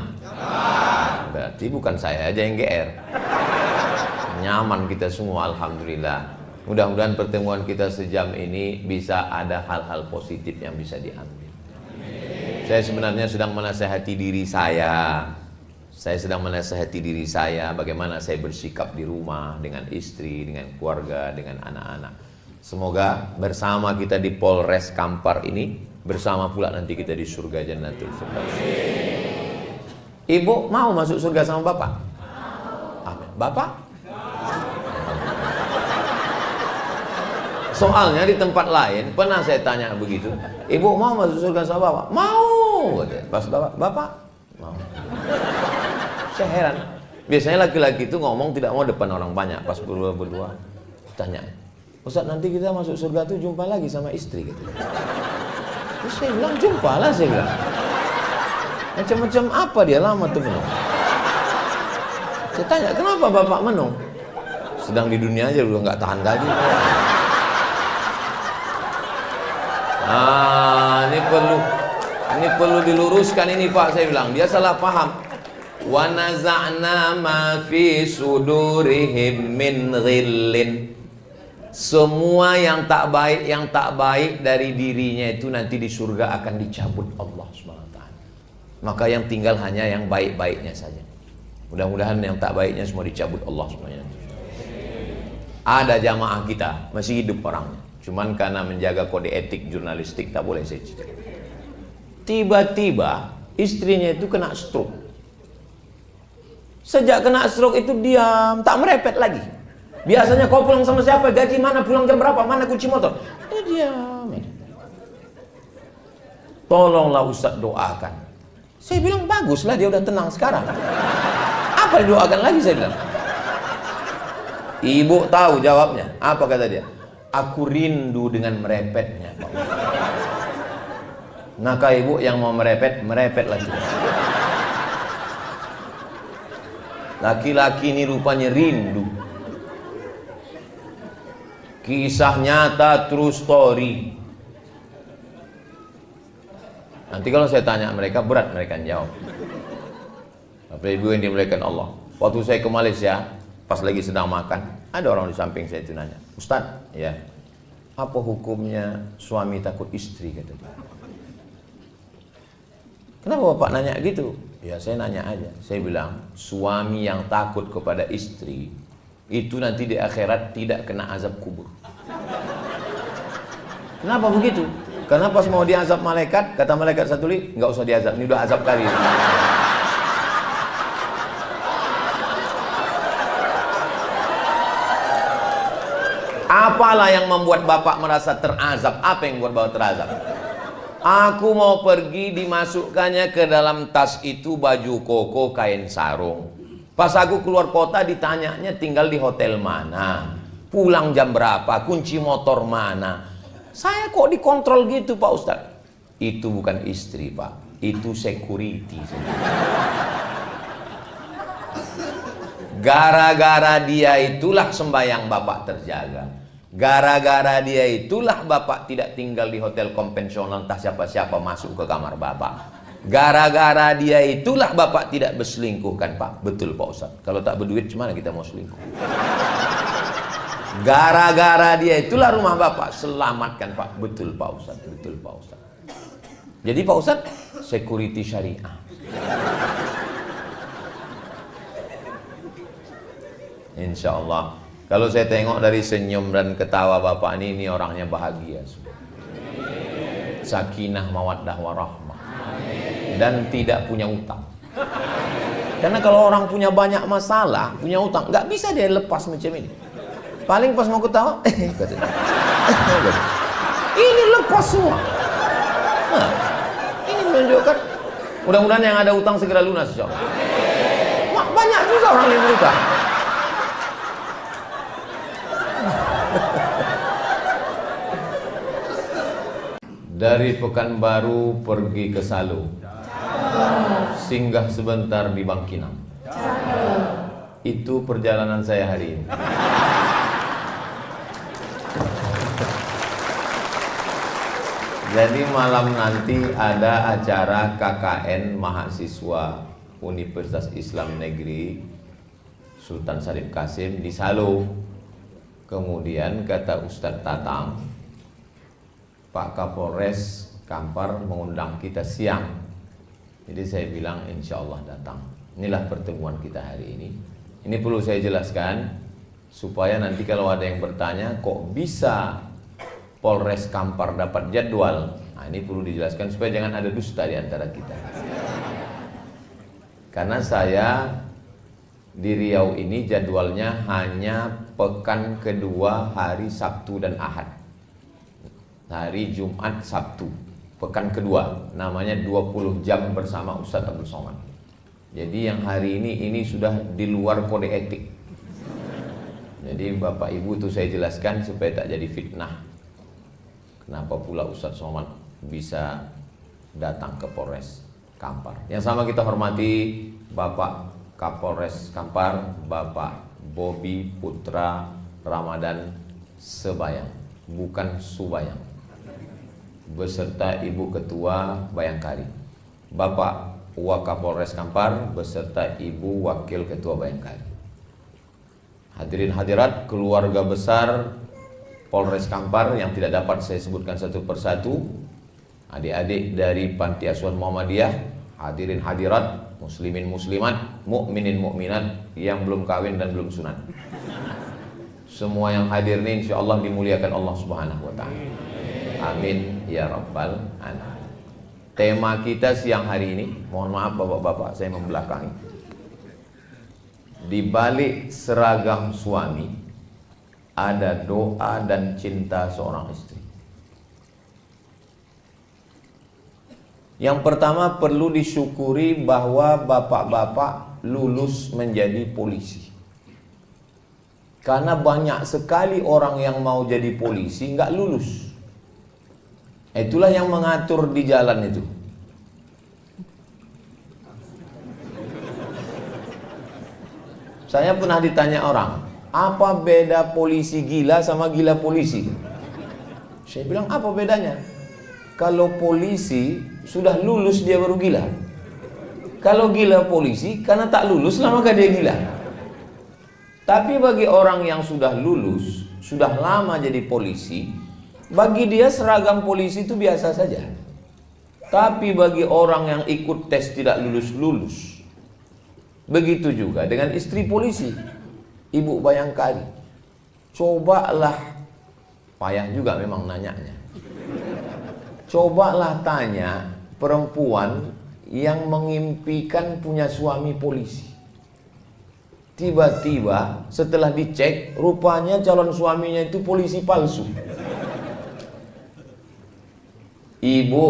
Berarti bukan saya aja yang GR. Nyaman kita semua alhamdulillah. Mudah-mudahan pertemuan kita sejam ini bisa ada hal-hal positif yang bisa diambil. Saya sebenarnya sedang menasihati diri saya. Saya sedang menasihati diri saya bagaimana saya bersikap di rumah dengan istri, dengan keluarga, dengan anak-anak. Semoga bersama kita di Polres Kampar ini, bersama pula nanti kita di surga Jannatul Firdaus. Ibu mau masuk surga sama Bapak? Amin. Bapak? Soalnya di tempat lain pernah saya tanya begitu, ibu mau masuk surga sama Bapak? Mau. Pas Bapak mau. Saya heran. Biasanya laki-laki itu ngomong tidak mau depan orang banyak. Pas berdua tanya, Ustaz nanti kita masuk surga tuh jumpa lagi sama istri gitu. Terus saya bilang, jumpalah, saya bilang. Macam-macam apa dia lama tuh menung. Saya tanya, kenapa bapak menung? Sedang di dunia aja udah nggak tahan lagi. Ini perlu diluruskan ini Pak, saya bilang. Dia salah paham. Wa naza'na ma fi sudurihim min ghillin. Semua yang tak baik dari dirinya itu nanti di surga akan dicabut Allah SWT. Maka yang tinggal hanya yang baik-baiknya saja. Mudah-mudahan yang tak baiknya semua dicabut Allah semuanya. Ada jamaah kita masih hidup orangnya, cuman karena menjaga kode etik jurnalistik tak boleh saya cerita. Tiba-tiba istrinya itu kena stroke. Sejak kena stroke itu diam, tak merepet lagi. Biasanya kau pulang sama siapa, gaji mana, pulang jam berapa, mana kunci motor, dia diam. Tolonglah Ustaz doakan. Saya bilang baguslah, dia udah tenang sekarang. Apa didoakan lagi, saya bilang. Ibu tahu jawabnya. Apa kata dia? Aku rindu dengan merepetnya, Pak. Maka ibu yang mau merepet, merepet lagi. Laki-laki ini rupanya rindu. Kisah nyata, true story. Nanti kalau saya tanya mereka, berat mereka jawab. Bapak Ibu yang dimuliakan Allah. Waktu saya ke Malaysia, pas lagi sedang makan, ada orang di samping saya itu nanya, Ustaz, ya, apa hukumnya suami takut istri, kata dia. Kenapa Bapak nanya gitu? Ya saya nanya aja. Saya bilang, suami yang takut kepada istri itu nanti di akhirat tidak kena azab kubur. Kenapa begitu? Karena pas mau diazab malaikat, kata malaikat satu lagi, nggak usah diazab, ini udah azab kali. Apalah yang membuat bapak merasa terazab? Apa yang membuat bapak terazab? Aku mau pergi, dimasukkannya ke dalam tas itu baju koko, kain sarung. Pas aku keluar kota ditanyanya tinggal di hotel mana, pulang jam berapa, kunci motor mana. Saya kok dikontrol gitu Pak Ustadz? Itu bukan istri Pak, itu security. Gara-gara dia itulah sembahyang bapak terjaga. Gara-gara dia itulah bapak tidak tinggal di hotel konvensional, entah siapa-siapa masuk ke kamar bapak. Gara-gara dia itulah bapak tidak berselingkuh kan Pak? Betul Pak Ustadz. Kalau tak berduit gimana kita mau selingkuh? Gara-gara dia itulah rumah bapak selamatkan Pak. Betul Pak Ustadz. Betul Pak Ustadz. Jadi Pak Ustadz, security syariah. Insya Allah. Kalau saya tengok dari senyum dan ketawa bapak ini orangnya bahagia. Sakinah, mawaddah, warahmah. Dan tidak punya utang. Karena kalau orang punya banyak masalah, punya utang, nggak bisa dia lepas macam ini. Paling pas mau ketawa, ini lepas semua. Nah, ini menunjukkan, mudah-mudahan yang ada utang segera lunas. Banyak juga orang yang berutang. Dari Pekanbaru pergi ke Salo, singgah sebentar di Bangkinang. Itu perjalanan saya hari ini. Jadi malam nanti ada acara KKN mahasiswa Universitas Islam Negeri Sultan Syarif Kasim di Salo. Kemudian kata Ustadz Tatang, Pak Kapolres Kampar mengundang kita siang. Jadi saya bilang insya Allah datang. Inilah pertemuan kita hari ini. Ini perlu saya jelaskan supaya nanti kalau ada yang bertanya kok bisa Polres Kampar dapat jadwal. Nah, ini perlu dijelaskan supaya jangan ada dusta di antara kita. Karena saya di Riau ini jadwalnya hanya pekan kedua hari Sabtu dan Ahad. Hari Jumat, Sabtu, pekan kedua, namanya 20 jam bersama Ustadz Abdul Somad. Jadi yang hari ini sudah di luar kode etik. Jadi Bapak Ibu itu saya jelaskan supaya tak jadi fitnah. Kenapa pula Ustadz Somad bisa datang ke Polres Kampar. Yang sama kita hormati Bapak Kapolres Kampar, Bapak Bobi Putra Ramadan Sebayang, bukan Subayang, beserta Ibu Ketua Bayangkari, Bapak Wakapolres Kampar beserta Ibu Wakil Ketua Bayangkari. Hadirin hadirat keluarga besar Polres Kampar yang tidak dapat saya sebutkan satu persatu, adik-adik dari Panti Asuhan Muhammadiyah, hadirin hadirat, muslimin muslimat, mukminin mukminat yang belum kawin dan belum sunat. Semua yang hadir ini insya Allah dimuliakan Allah Subhanahu wa Ta'ala. Amin ya rabbal alamin. Tema kita siang hari ini, mohon maaf bapak-bapak saya membelakangi. Di balik seragam suami ada doa dan cinta seorang istri. Yang pertama perlu disyukuri bahwa bapak-bapak lulus menjadi polisi. Karena banyak sekali orang yang mau jadi polisi nggak lulus. Itulah yang mengatur di jalan itu. Saya pernah ditanya orang, apa beda polisi gila sama gila polisi? Saya bilang, apa bedanya? Kalau polisi sudah lulus dia baru gila. Kalau gila polisi karena tak lulus lah maka dia gila. Tapi bagi orang yang sudah lulus, sudah lama jadi polisi, bagi dia seragam polisi itu biasa saja. Tapi bagi orang yang ikut tes tidak lulus-lulus, begitu juga dengan istri polisi, Ibu Bayangkari. Cobalah, payah juga memang nanyanya. Cobalah tanya perempuan yang mengimpikan punya suami polisi. Tiba-tiba setelah dicek, rupanya calon suaminya itu polisi palsu. Ibu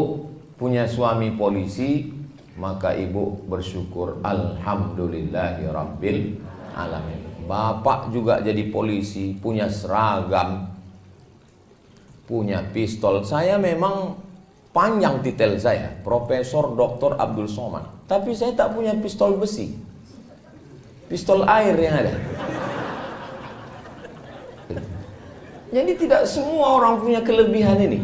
punya suami polisi, maka ibu bersyukur, alhamdulillahirabbil alamin. Bapak juga jadi polisi, punya seragam, punya pistol. Saya memang panjang titel saya, Profesor Dr. Abdul Somad, tapi saya tak punya pistol besi, pistol air yang ada. Jadi tidak semua orang punya kelebihan ini.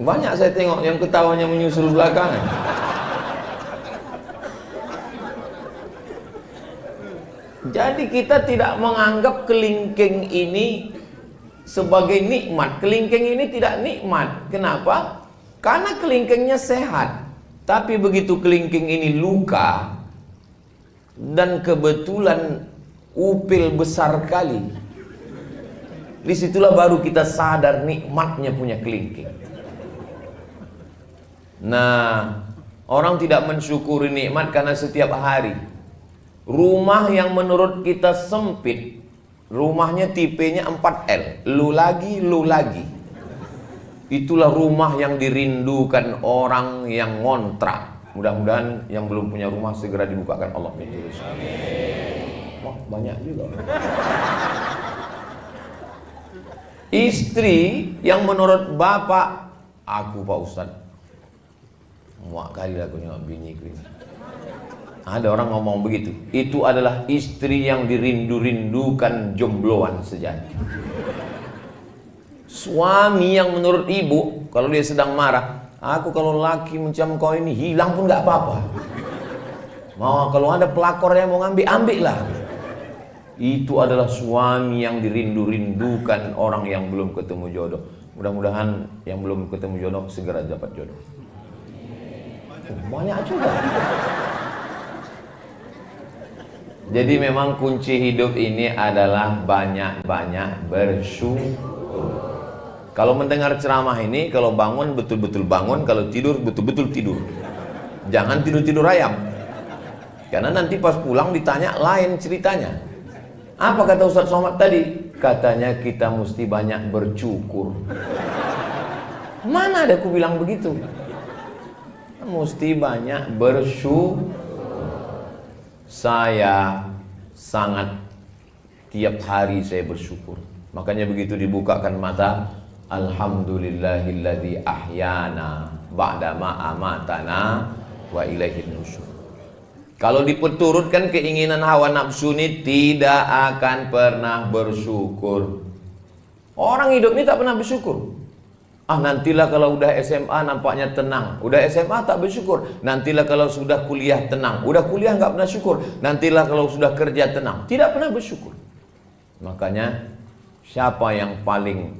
Banyak saya tengok yang ketawanya menyusul belakangan. Jadi kita tidak menganggap kelingking ini sebagai nikmat. Kelingking ini tidak nikmat. Kenapa? Karena kelingkingnya sehat. Tapi begitu kelingking ini luka dan kebetulan upil besar kali, disitulah baru kita sadar nikmatnya punya kelingking. Nah, orang tidak mensyukuri nikmat karena setiap hari rumah yang menurut kita sempit, rumahnya tipenya 4L, lu lagi, itulah rumah yang dirindukan orang yang ngontrak. Mudah-mudahan yang belum punya rumah segera dibukakan Allah pintu rezeki. Wah, banyak juga. Istri yang menurut bapak, aku Pak Ustadz, muak kali lah aku nengok biniku ini. Ada orang ngomong begitu. Itu adalah istri yang dirindu-rindukan jombloan sejati. Suami yang menurut ibu, kalau dia sedang marah, aku kalau laki macam kau ini hilang pun gak apa-apa. Mau kalau ada pelakor yang mau ambil lah. Itu adalah suami yang dirindu-rindukan orang yang belum ketemu jodoh. Mudah-mudahan yang belum ketemu jodoh segera dapat jodoh. Banyak juga. Jadi memang kunci hidup ini adalah banyak-banyak bersyukur. Kalau mendengar ceramah ini, kalau bangun betul-betul bangun, kalau tidur betul-betul tidur. Jangan tidur-tidur ayam. Karena nanti pas pulang ditanya lain ceritanya. Apa kata Ustaz Somad tadi? Katanya kita mesti banyak bersyukur. Mana ada aku bilang begitu? Mesti banyak bersyukur. Saya sangat tiap hari saya bersyukur. Makanya begitu dibukakan mata, Alhamdulillahilladzi ahyana ba'da ma amatana wa ilaihin nusyur. Kalau diperturutkan keinginan hawa nafsu ini tidak akan pernah bersyukur. Orang hidup ini tak pernah bersyukur. Nantilah kalau udah SMA nampaknya tenang. Udah SMA tak bersyukur. Nantilah kalau sudah kuliah tenang. Udah kuliah nggak pernah syukur. Nantilah kalau sudah kerja tenang. Tidak pernah bersyukur. Makanya siapa yang paling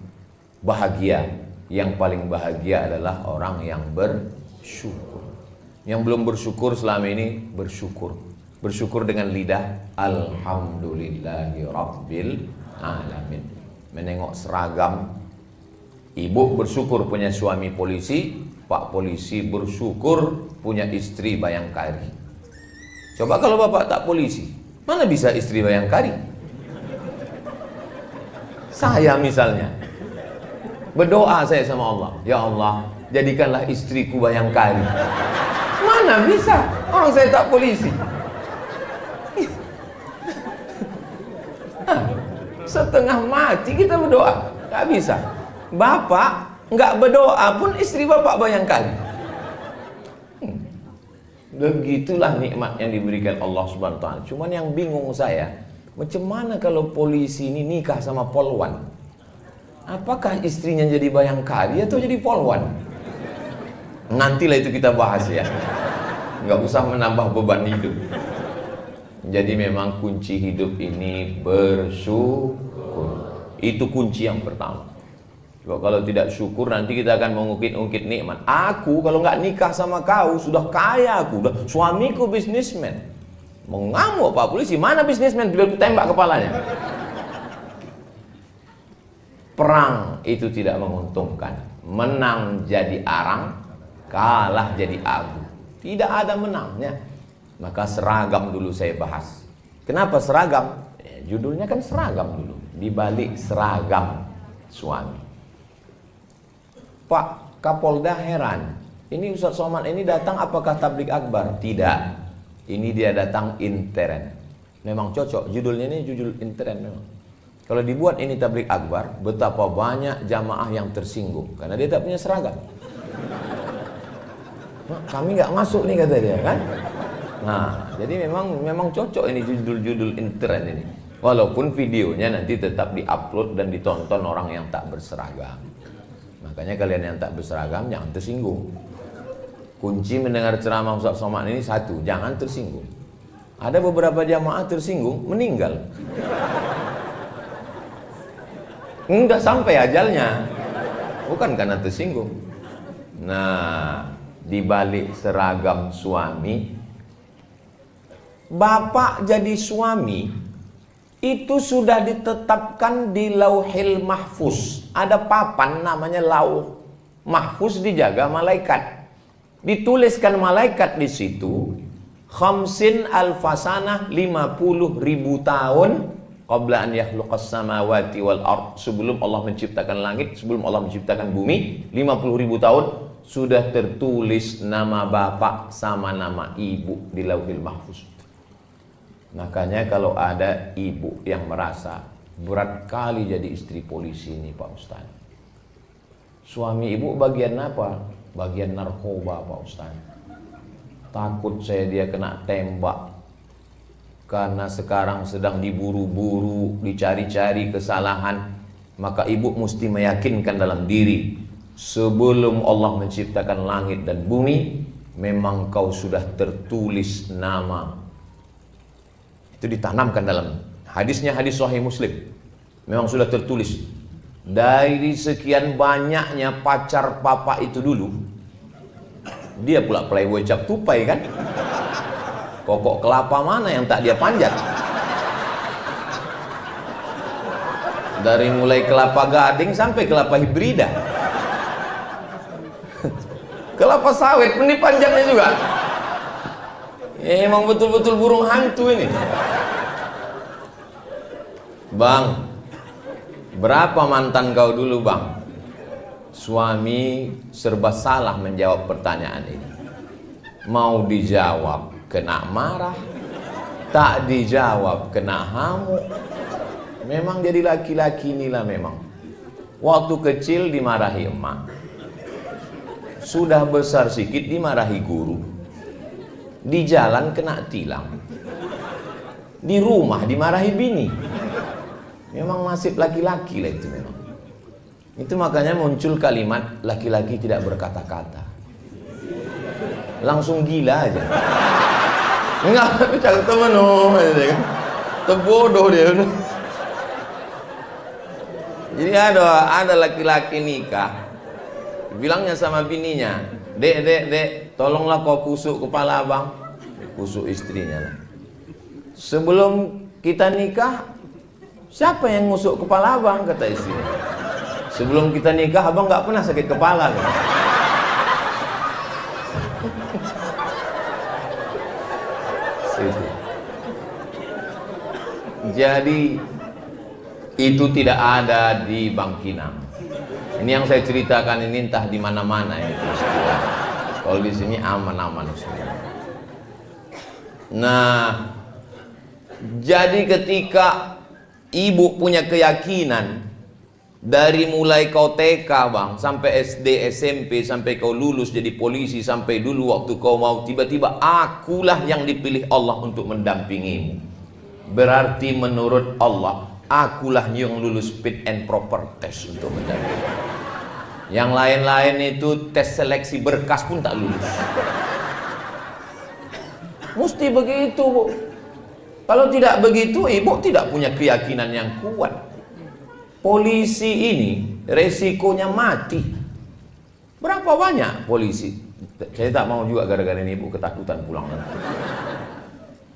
bahagia? Yang paling bahagia adalah orang yang bersyukur. Yang belum bersyukur selama ini bersyukur. Bersyukur dengan lidah. Alhamdulillahi Rabbil Alamin. Menengok seragam. Ibu bersyukur punya suami polisi, Pak polisi bersyukur punya istri bayangkari. Coba kalau bapak tak polisi, mana bisa istri bayangkari? Saya misalnya berdoa saya sama Allah, ya Allah jadikanlah istriku bayangkari. Mana bisa, orang saya tak polisi. Setengah mati kita berdoa, gak bisa. Bapak nggak berdoa pun istri bapak bayangkan. Begitulah nikmat yang diberikan Allah Subhanahu wa taala. Cuman yang bingung saya, macam mana kalau polisi ini nikah sama polwan? Apakah istrinya jadi bayangkari atau jadi polwan? Nantilah itu kita bahas ya. Nggak usah menambah beban hidup. Jadi memang kunci hidup ini bersyukur. Itu kunci yang pertama. Sebab kalau tidak syukur nanti kita akan mengungkit-ungkit nikmat. Aku kalau nggak nikah sama kau sudah kaya, aku udah suamiku bisnismen. Mengamuk Pak polisi, mana bisnismen? Biar tembak kepalanya. Perang itu tidak menguntungkan. Menang jadi arang, kalah jadi abu. Tidak ada menangnya. Maka seragam dulu saya bahas. Kenapa seragam? Judulnya kan seragam dulu. Di balik seragam suami. Pak Kapolda heran, ini Ustaz Somad ini datang apakah tablik akbar? Tidak, ini dia datang intern. Memang cocok, judulnya ini judul intern memang. Kalau dibuat ini tablik akbar, betapa banyak jamaah yang tersinggung karena dia tak punya seragam. Kami nggak masuk nih kata dia kan. Nah, jadi memang cocok ini judul-judul intern ini. Walaupun videonya nanti tetap diupload dan ditonton orang yang tak berseragam. Makanya kalian yang tak berseragam jangan tersinggung. Kunci mendengar ceramah Ustaz Somad ini satu, jangan tersinggung. Ada beberapa jamaah tersinggung, meninggal. Enggak sampai ajalnya. Bukan karena tersinggung. Nah, di balik seragam suami, bapak jadi suami itu sudah ditetapkan di Lauhil Mahfuz. Ada papan namanya Lauh Mahfuz dijaga malaikat. Dituliskan malaikat di situ, khamsin alfasanah 50.000 tahun qabla an yakhluqas samawati wal ard. Sebelum Allah menciptakan langit, sebelum Allah menciptakan bumi, 50.000 tahun sudah tertulis nama bapak sama nama ibu di Lauhil Mahfuz. Makanya kalau ada ibu yang merasa berat kali jadi istri polisi ini Pak Ustaz. Suami ibu bagian apa? Bagian narkoba Pak Ustaz. Takut saya dia kena tembak. Karena sekarang sedang diburu-buru, dicari-cari kesalahan. Maka ibu mesti meyakinkan dalam diri, sebelum Allah menciptakan langit dan bumi, memang kau sudah tertulis nama. Itu ditanamkan dalam hadisnya, hadis Sahih Muslim. Memang sudah tertulis. Dari sekian banyaknya pacar papa itu dulu, dia pula playboy cap tupai kan. Pokok kelapa mana yang tak dia panjat? Dari mulai kelapa gading sampai kelapa hibrida. Kelapa sawit pun dipanjatnya juga. Emang betul-betul burung hantu ini. Bang, berapa mantan kau dulu bang? Suami serba salah menjawab pertanyaan ini. Mau dijawab kena marah, tak dijawab kena hamuk. Memang jadi laki-laki inilah memang. Waktu kecil dimarahi emak, sudah besar sikit dimarahi guru, di jalan kena tilang, di rumah dimarahi bini. Memang nasib laki-laki lah itu memang. Itu makanya muncul kalimat laki-laki tidak berkata-kata. Langsung gila aja. Enggak, cakap temen terbodoh dia. Jadi ada laki-laki nikah, bilangnya sama bininya, dek, tolonglah kau kusuk kepala abang. Kusuk istrinya lah. Sebelum kita nikah, siapa yang ngusuk kepala abang? Kata istrinya. Sebelum kita nikah, abang nggak pernah sakit kepala. Jadi itu tidak ada di Bangkinang. Ini yang saya ceritakan ini entah di mana-mana ini. Kalau di sini aman-aman semua. Nah, jadi ketika ibu punya keyakinan dari mulai kau TK bang, sampai SD, SMP, sampai kau lulus jadi polisi, sampai dulu waktu kau mau tiba-tiba akulah yang dipilih Allah untuk mendampingimu. Berarti menurut Allah akulah yang lulus fit and proper test untuk mendampingi. Yang lain-lain itu tes seleksi berkas pun tak lulus. Mesti begitu, Bu. Kalau tidak begitu, ibu tidak punya keyakinan yang kuat. Polisi ini resikonya mati. Berapa banyak polisi? Saya tak mau juga gara-gara ini ibu ketakutan pulang nanti.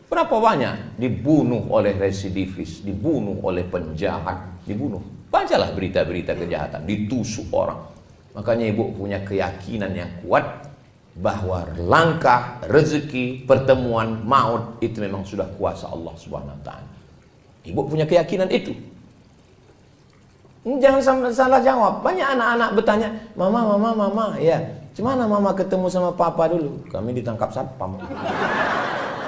Berapa banyak dibunuh oleh residivis, dibunuh oleh penjahat, dibunuh. Bacalah berita-berita kejahatan, ditusuk orang. Makanya ibu punya keyakinan yang kuat bahwa langkah, rezeki, pertemuan, maut itu memang sudah kuasa Allah Subhanahu wa taala. Ibu punya keyakinan itu. Jangan salah jawab. Banyak anak-anak bertanya, "Mama, ya, gimana mama ketemu sama papa dulu?" "Kami ditangkap satpam."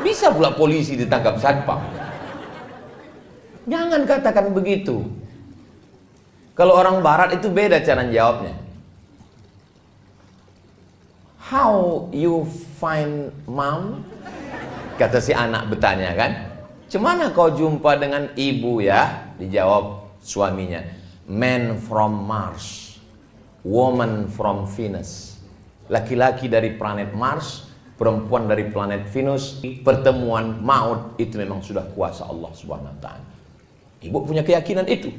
Bisa pula polisi ditangkap satpam. Jangan katakan begitu. Kalau orang barat itu beda cara jawabnya. "How you find mom?" Kata si anak bertanya kan. "Cemana kau jumpa dengan ibu ya?" Dijawab suaminya, "Man from Mars, woman from Venus." Laki-laki dari planet Mars, perempuan dari planet Venus. Pertemuan maut itu memang sudah kuasa Allah Subhanahu wa taala. Ibu punya keyakinan itu.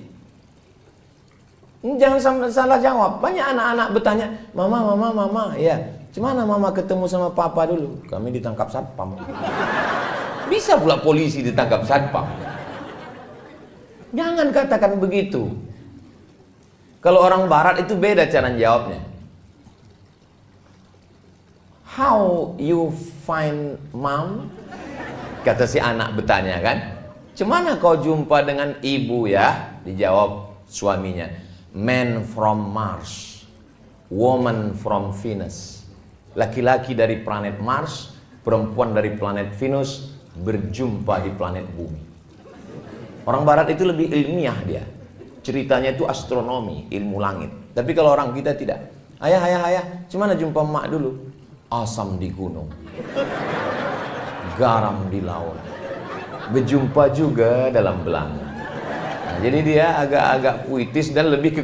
Jangan salah jawab. Banyak anak-anak bertanya, "Mama, ya, gimana mama ketemu sama papa dulu?" "Kami ditangkap satpam." Bisa pula polisi ditangkap satpam. Jangan katakan begitu. Kalau orang barat itu beda cara jawabnya. "How you find mom?" Kata si anak bertanya kan. "Cemana kau jumpa dengan ibu ya?" Dijawab suaminya, "Man from Mars, woman from Venus." Laki-laki dari planet Mars, perempuan dari planet Venus berjumpa di planet bumi. Orang barat itu lebih ilmiah dia. Ceritanya itu astronomi, ilmu langit. Tapi kalau orang kita tidak. Ayah, gimana jumpa emak dulu?" "Asam di gunung, garam di laut, berjumpa juga dalam belanga." Nah, jadi dia agak-agak puitis dan lebih ke